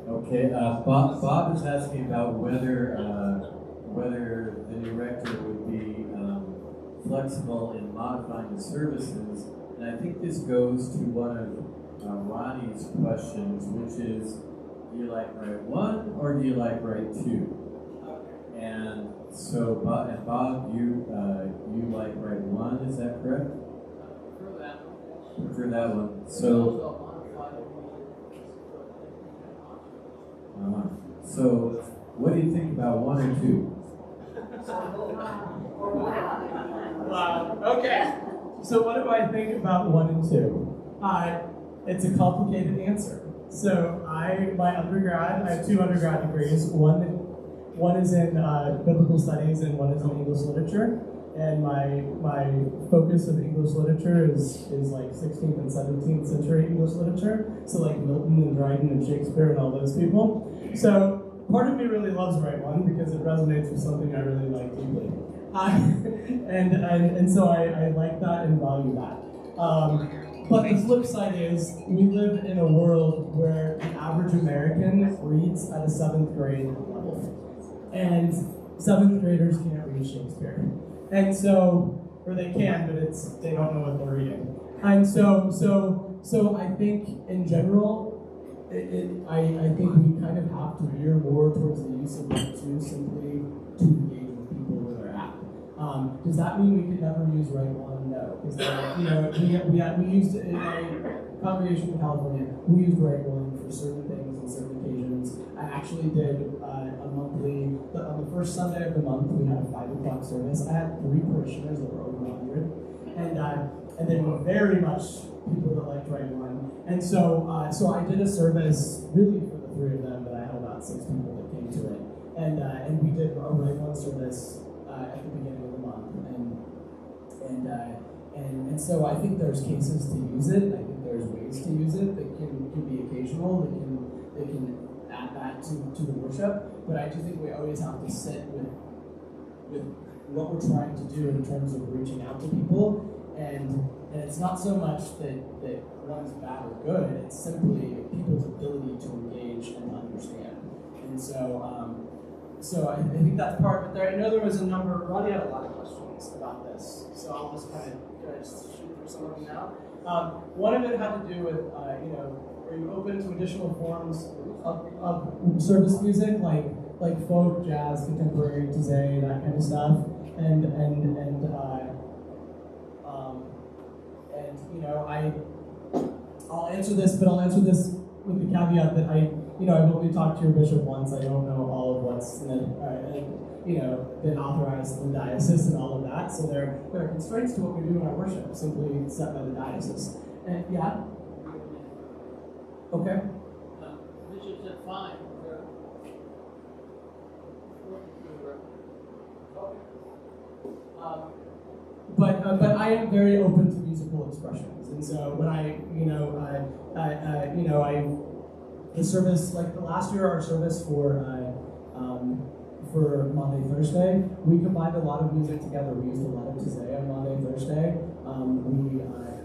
Okay, Bob is asking about whether the new rector would be flexible in modifying the services, and I think this goes to one of Ronnie's questions, which is, do you like Rite 1 or do you like Rite 2? And so, Bob, you like Rite 1, is that correct? For that one. So, so what do you think about 1 or 2? Wow. Okay. So what do I think about 1 and 2? It's a complicated answer. So my undergrad, I have 2 undergrad degrees. One is in biblical studies and one is in English literature. And my focus of English literature is like 16th and 17th century English literature. So like Milton and Dryden and Shakespeare and all those people. So part of me really loves Rite 1 because it resonates with something I really like deeply. And so I like that and value that. But the flip side is we live in a world where the average American reads at a 7th grade level. And 7th graders can't read Shakespeare. And so, or they can, but they don't know what they're reading. And so I think in general, I think we kind of have to veer more towards the use of Rite 2 simply to engage with people where they're at. Does that mean we could never use Rite 1? No. Because we used it in my congregation in California. We used Rite 1 for certain things and certain occasions. I actually did a monthly, on the first Sunday of the month, we had a 5 o'clock service. I had 3 parishioners that were over 100. And they were very much people that liked Rite 1. And so I did a service really for the 3 of them, but I had about 6 people that came to it. And we did a Rite 1 service at the beginning of the month. And so I think there's cases to use it. I think there's ways to use it that can be occasional, that can add that to the worship. But I do think we always have to sit with what we're trying to do in terms of reaching out to people. And it's not so much that one's bad or good, it's simply people's ability to engage and understand. And so so I think that's part of it there. I know there was a number, Roddy had a lot of questions about this, so I'll just kind of just shoot through some of them now. One of it had to do with, are you open to additional forms of service music, like folk, jazz, contemporary, Taizé, that kind of stuff, and I'll answer this, but I'll answer this with the caveat that I've only talked to your bishop once. I don't know all of what's been authorized in the diocese and all of that. So there are constraints to what we do in our worship, simply set by the diocese. And yeah. Okay. Bishop said fine. But I am very open to musical expressions, and so when the service, like the last year, our service for Maundy Thursday, we combined a lot of music together. We used a lot of Taizé on Maundy Thursday.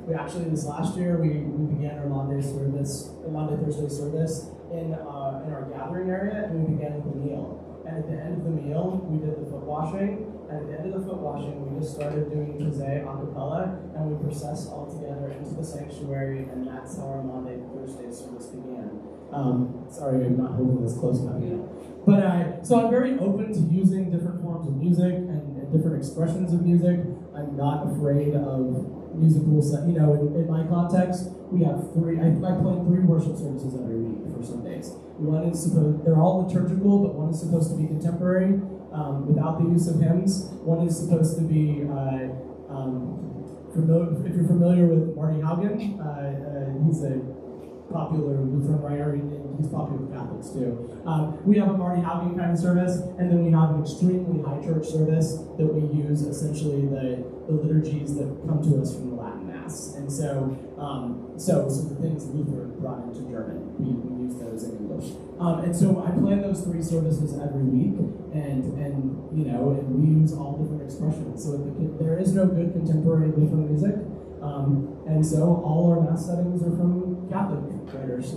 We actually this last year we began our Maundy Thursday service in our gathering area, and we began with a meal. And at the end of the meal, we did the foot washing. And at the end of the foot washing, we just started doing Taizé a cappella, and we processed all together into the sanctuary, and that's how our Maundy Thursday service began. Sorry, I'm not holding this close enough. But so I'm very open to using different forms of music and different expressions of music. I'm not afraid of musical set. In my context, we have I play 3 worship services every week for Sundays. One is they're all liturgical, but one is supposed to be contemporary, without the use of hymns. One is supposed to be, if you're familiar with Marty Haugen, he's a popular Lutheran writer, and he's popular with Catholics too. We have a Marty Haugen kind of service, and then we have an extremely high church service that we use essentially the liturgies that come to us from the Latin Mass. And so the things Luther brought into German, we use those in English. And so I plan those 3 services every week, and we use all different expressions. So there is no good contemporary Lutheran music. And so all our Mass settings are from Catholic writers.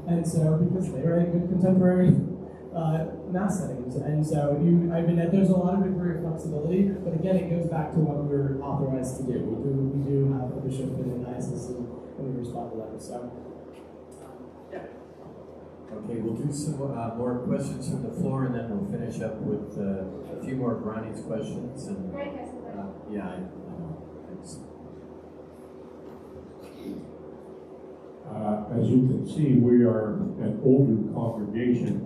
And so because they write good contemporary Mass settings. And so there's a lot of degree of flexibility, but again, it goes back to what we're authorized to do. We do have a bishop in the diocese, and we respond to them. So, yeah. Okay, we'll do some more questions from the floor, and then we'll finish up with a few more of Ronnie's questions. And yeah, I know. Thanks. As you can see, we are an older congregation.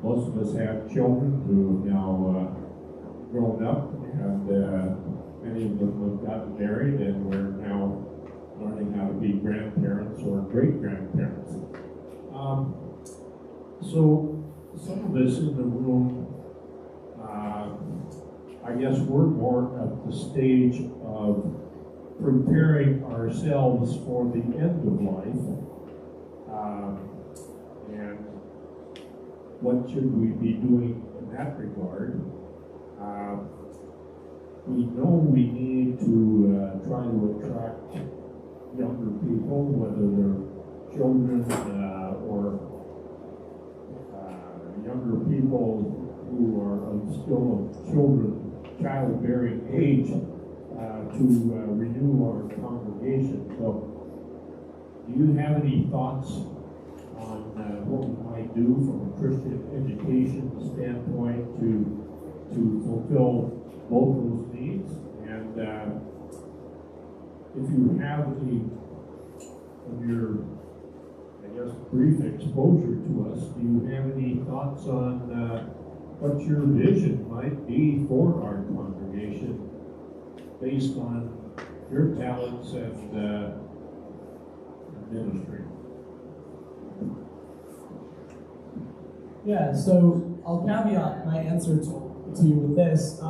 Most of us have children who have now grown up, and many of them have gotten married, and we're now learning how to be grandparents or great-grandparents. So some of us in the room, I guess we're more at the stage of preparing ourselves for the end of life, and what should we be doing in that regard? We know we need to try to attract younger people, whether they're children or younger people who are still of childbearing age, to renew our congregation. So, do you have any thoughts on what we might do from a Christian education standpoint to fulfill both those needs? And if you have any of your, I guess, brief exposure to us, do you have any thoughts on what your vision might be for our congregation based on your talents and ministry? Yeah, so I'll caveat my answer to you with this.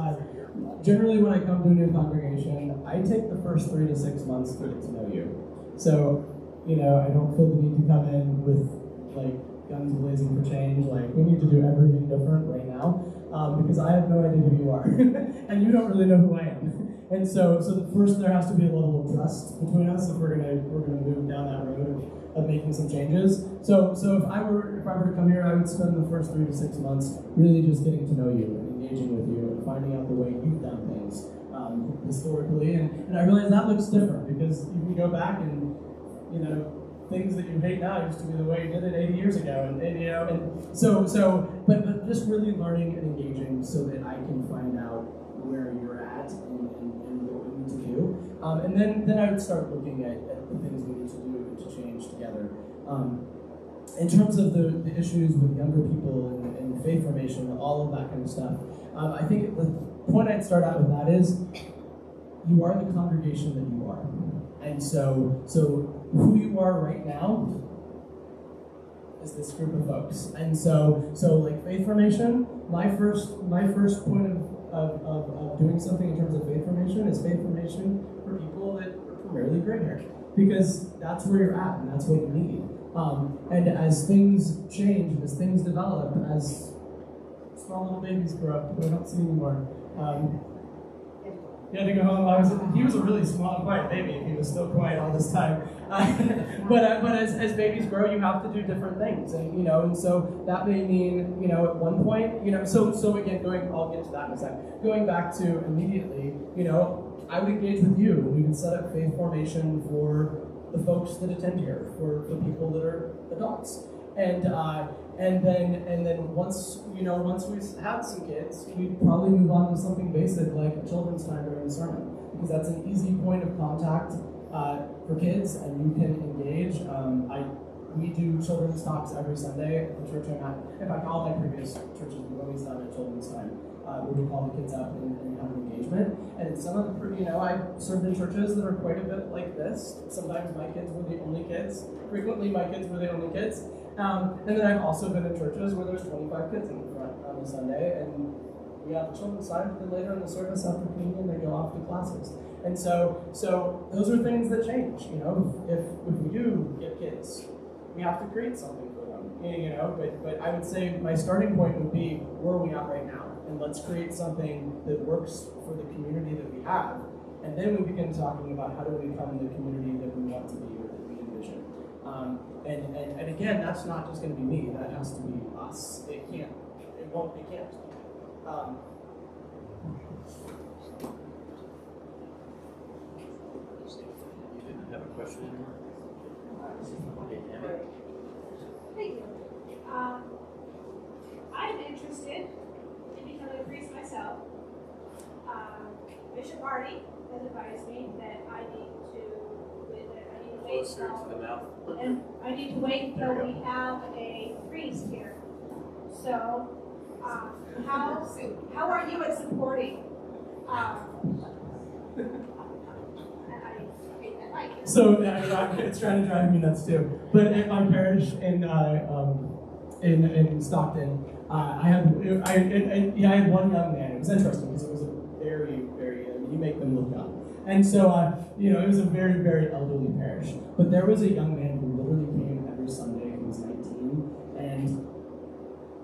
Generally, when I come to a new congregation, I take the first 3 to 6 months to get to know you. So, I don't feel the need to come in with guns blazing for change. We need to do everything different right now, because I have no idea who you are, and you don't really know who I am. And so the first there has to be a level of trust between us if we're gonna move down that road of making some changes. So if I were to come here, I would spend the first 3 to 6 months really just getting to know you and engaging with you and finding out the way you've done things historically. And I realize that looks different because you can go back and things that you hate now used to be the way you did it 80 years ago, but just really learning and engaging so that I can find out where you're at and what we need to do, and then I would start looking at the things we need to do to change together. In terms of the issues with younger people and faith formation, all of that kind of stuff, I think the point I'd start out with that is you are the congregation that you are, and so who you are right now is this group of folks. And so like faith formation, my first point of doing something in terms of faith formation is faith formation for people that are primarily gray hair, because that's where you're at and that's what you need. And as things change, as things develop, as small little babies grow up, we don't see anymore. He had to go home. He was a really small, quiet baby. He was still quiet all this time. But as babies grow, you have to do different things, and so that may mean at one point, So again, I'll get to that in a second. Going back to immediately, I would engage with you. We would set up faith formation for the folks that attend here, for people that are adults, and then once we had some kids, we'd probably move on to something basic like children's time during the sermon, because that's an easy point of contact for kids, and you can engage. We do children's talks every Sunday at the church I'm at. In fact, all my previous churches we've always done at children's time, where we call the kids up and have an engagement. And some of the, I've served in churches that are quite a bit like this. Sometimes my kids were the only kids. Frequently, my kids were the only kids. And then I've also been in churches where there's 25 kids in the front on a Sunday, and we have the children's time, but then later in the service after communion, they go off to classes. And so those are things that change. If we do get kids, we have to create something for them. But I would say my starting point would be where are we at right now, and let's create something that works for the community that we have, and then we begin talking about how do we become the community that we want to be or that we envision. And again, that's not just going to be me. That has to be us. It can't. It won't. It can't. You didn't have a question anymore? Thank you. I'm interested in becoming a priest myself. Bishop Hardy has advised me that I need to wait Closer to the mouth. and I need to wait until we have a priest here. So, how are you at supporting? So it's trying to drive me nuts too. But at my parish in Stockton, I had one young man. It was interesting because it was a very you make them look young. And so it was a very, very elderly parish. But there was a young man who literally came every Sunday. He was 19,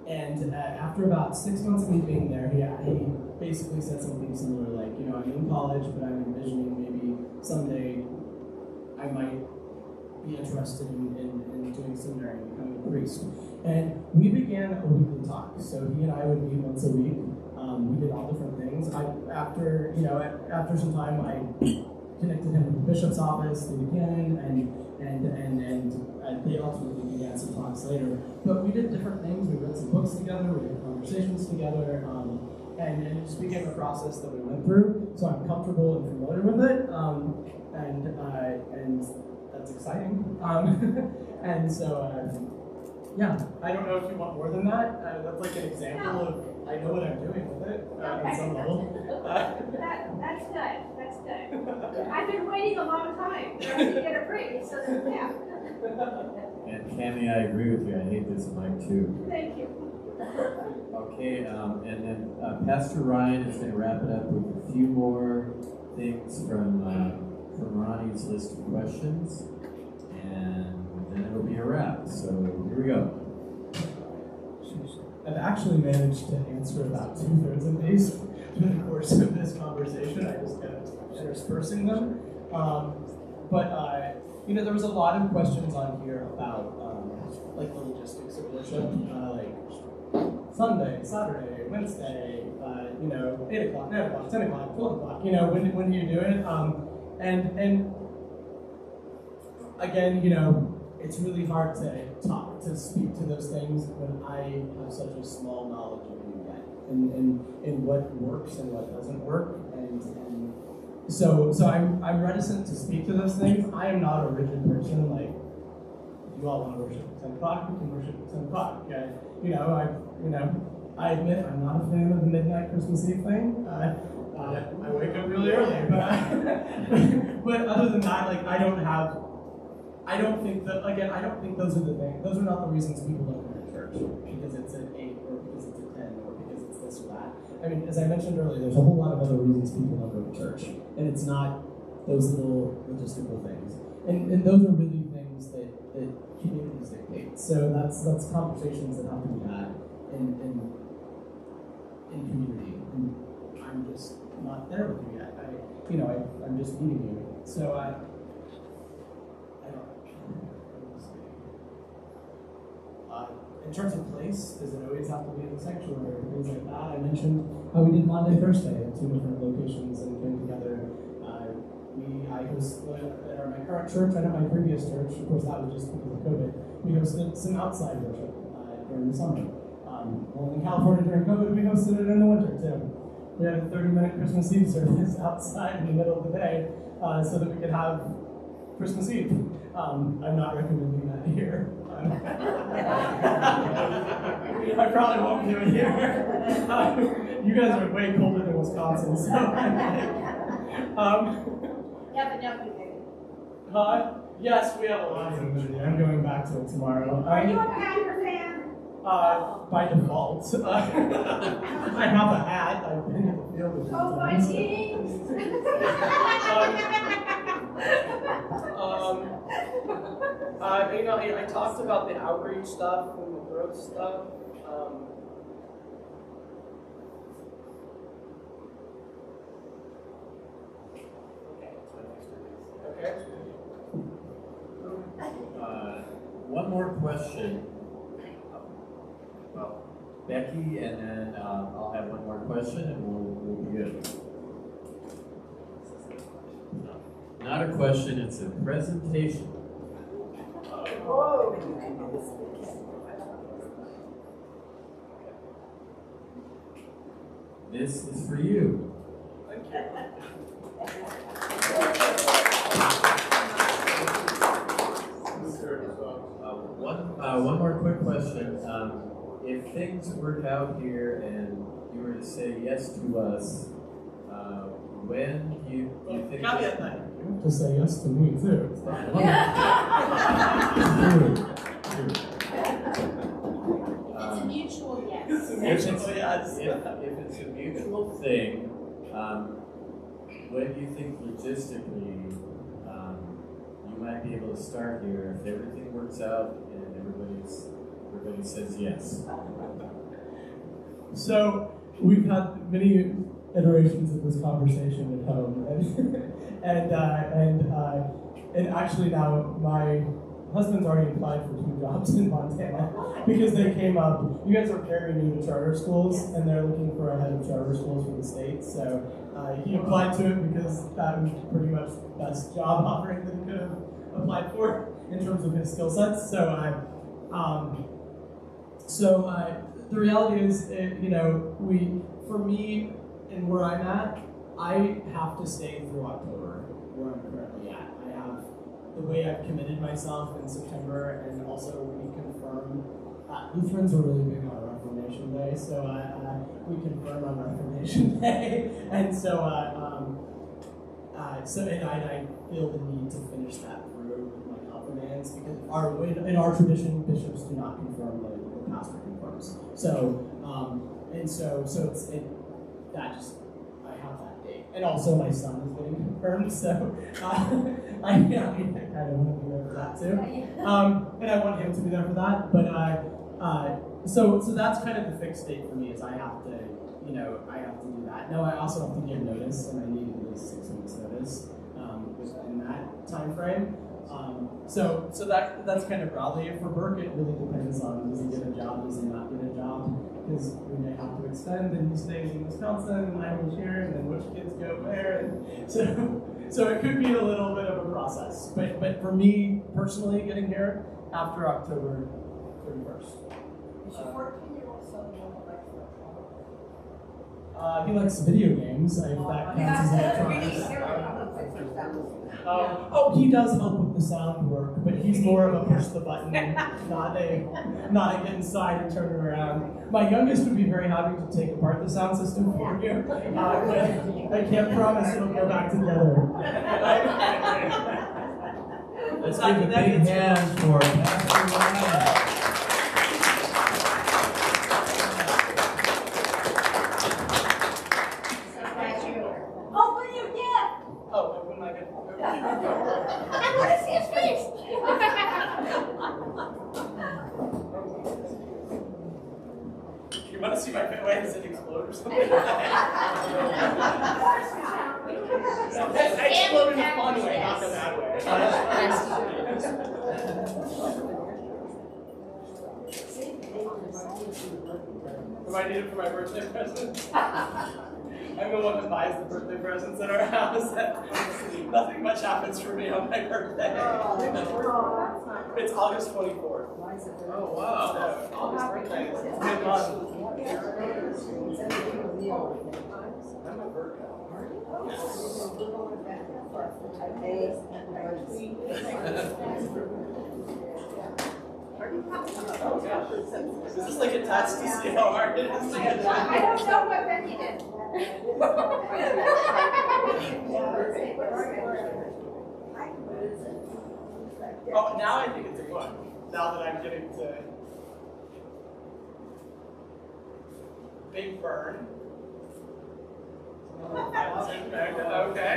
and after about 6 months of me being there, he basically said something similar, like, I'm in college, but I'm envisioning maybe someday I might be interested in doing seminary and becoming a priest. And we began a weekly talk. So he and I would meet once a week. We did all different things. After some time, I connected him with the bishop's office, the canon, and they ultimately began some talks later. But we did different things. We read some books together. We had conversations together. And it just became a process that we went through. So I'm comfortable and familiar with it. And that's exciting. And so, I don't know if you want more than that. That's like an example of I know what I'm doing with it on some level. That's good. That's good. I've been waiting a long time for us to get a priest. So yeah. And Cammie, I agree with you. I hate this mic too. Thank you. Okay, and then Pastor Ryan is going to wrap it up with a few more things from Ronnie's list of questions, and then it'll be a wrap. So here we go. I've actually managed to answer about 2/3 of these through the course of this conversation. I just kept interspersing them. There was a lot of questions on here about like the logistics of worship, like Sunday, Saturday, Wednesday, 8 o'clock, 9 o'clock, 10 o'clock, 12 o'clock, when do you do it? And again, it's really hard to speak to those things when I have such a small knowledge of you yet, and what works and what doesn't work, and so I'm reticent to speak to those things. I am not a rigid person. Like, if you all want to worship at 10 o'clock, we can worship at 10 o'clock. Okay? I admit I'm not a fan of the midnight Christmas Eve thing. I wake up really early, but other than that, like, I don't think those are the things. Those are not the reasons people don't go to church, because it's at 8 or because it's at 10 or because it's this or that. I mean, as I mentioned earlier, there's a whole lot of other reasons people don't go to church, and it's not those little logistical things. And those are really things that communities dictate. So that's conversations that have to be had in community. And I'm just not there with you yet. I'm just meeting you. So I don't. In terms of place, does it always have to be in the sanctuary or things like that? I mentioned how we did Monday, Thursday at 2 different locations and came together. I hosted at my current church and at my previous church. Of course, that was just because of COVID. We hosted some outside worship during the summer. Well, in California during COVID, we hosted it in the winter too. We had a 30-minute Christmas Eve service outside in the middle of the day so that we could have Christmas Eve. I'm not recommending that here. I probably won't do it here. You guys are way colder than Wisconsin, so Yeah, but no, we yes, we have a lot of humidity. I'm going back to it tomorrow. Are you a Packer fan? By default. I have a hat. I've been in the field a few Oh, my times. teams! I talked about the outreach stuff and the growth stuff. Okay. One more question. Well, Becky, and then I'll have one more question, and we'll be good. Not a question; it's a presentation. Whoa. This is for you. Thank you. One more quick question. If things work out here and you were to say yes to us, when do you think? Caveat that to say yes to me too. It's a mutual yes. If it's a mutual thing, when do you think logistically you might be able to start here if everything works out and everybody says yes? So we've had many iterations of this conversation at home, and actually now my husband's already applied for 2 jobs in Montana because they came up. You guys are very new to charter schools, and they're looking for a head of charter schools for the state. So he applied to it because that was pretty much the best job offering that he could have applied for in terms of his skill sets. So the reality is, for me and where I'm at, I have to stay through October, where I'm currently at. I have the way I've committed myself in September, and also we confirm. Lutherans are really big on Reformation Day, so we confirm on Reformation Day, and so I feel the need to finish that through with my confirmands, because in our tradition, bishops do not confirm the pastor confirms. So I have that date, and also my son is getting confirmed, so I kind of want to be there for that too, and I want him to be there for that. But So that's kind of the fixed date for me is I have to do that. No, I also have to give notice, and I need at least 6 weeks notice within that time frame. So that's kind of broadly. For Burke, it really depends on does he get a job, does he not get a job? Because we may have to extend, and he stays in Wisconsin, and I move here, and then which kids go where, and so it could be a little bit of a process. But for me personally, getting here after October 31st. Is your 14-year-old son he likes video games. If that counts as electronics. He does help with the sound work, but he's more of a push the button, not a get inside and turn it around. My youngest would be very happy to take apart the sound system for you, but I can't promise it'll go back together. Let's give a big hand for Pastor Ryan. Open your gift. Oh, open my gift. I want to see his face. You want to see my face? Wait, does it explode or something? I exploded in a fun way, not the bad way. Do I need it for my birthday present? I'm the one that buys the birthday presents at our house. Nothing much happens for me on my birthday. It's August 24th. Oh, wow. August birthday. It's a good month. I'm a Virgo. Oh, gosh. Is this like a test to see how hard it is to get done? I don't know what Becky did. Oh, now I think it's a one. Now that I'm getting to Big Burn. Okay.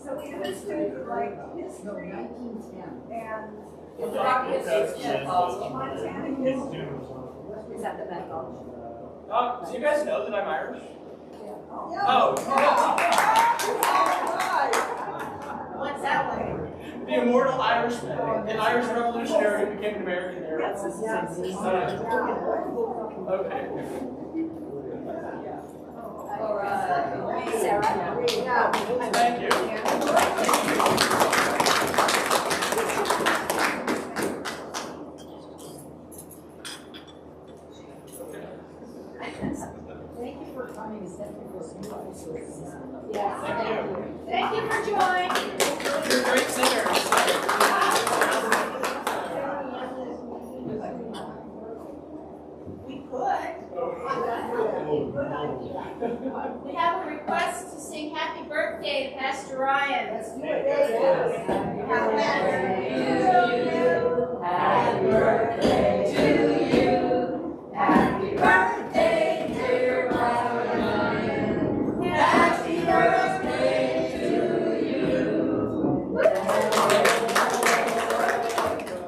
So we understood like history and Montana history. Is that the best? Do you guys know that I'm Irish? What's that one? The immortal Irishman, an Irish revolutionary who became an American hero. Okay. Sarah? Thank you. Thank you for coming, and thank you for your Thank you. Thank you for joining. You're a great singer. We could. We have a request to sing happy birthday to Pastor Ryan. Let's do it. Happy birthday to you. Happy birthday, dear Ryan. Happy birthday to you.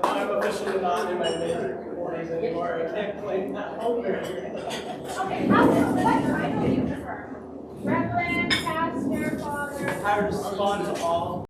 I'm officially not in my mid-40s anymore. I can't claim that over. Okay, what title do you prefer? Reverend, pastor, father? I respond to all.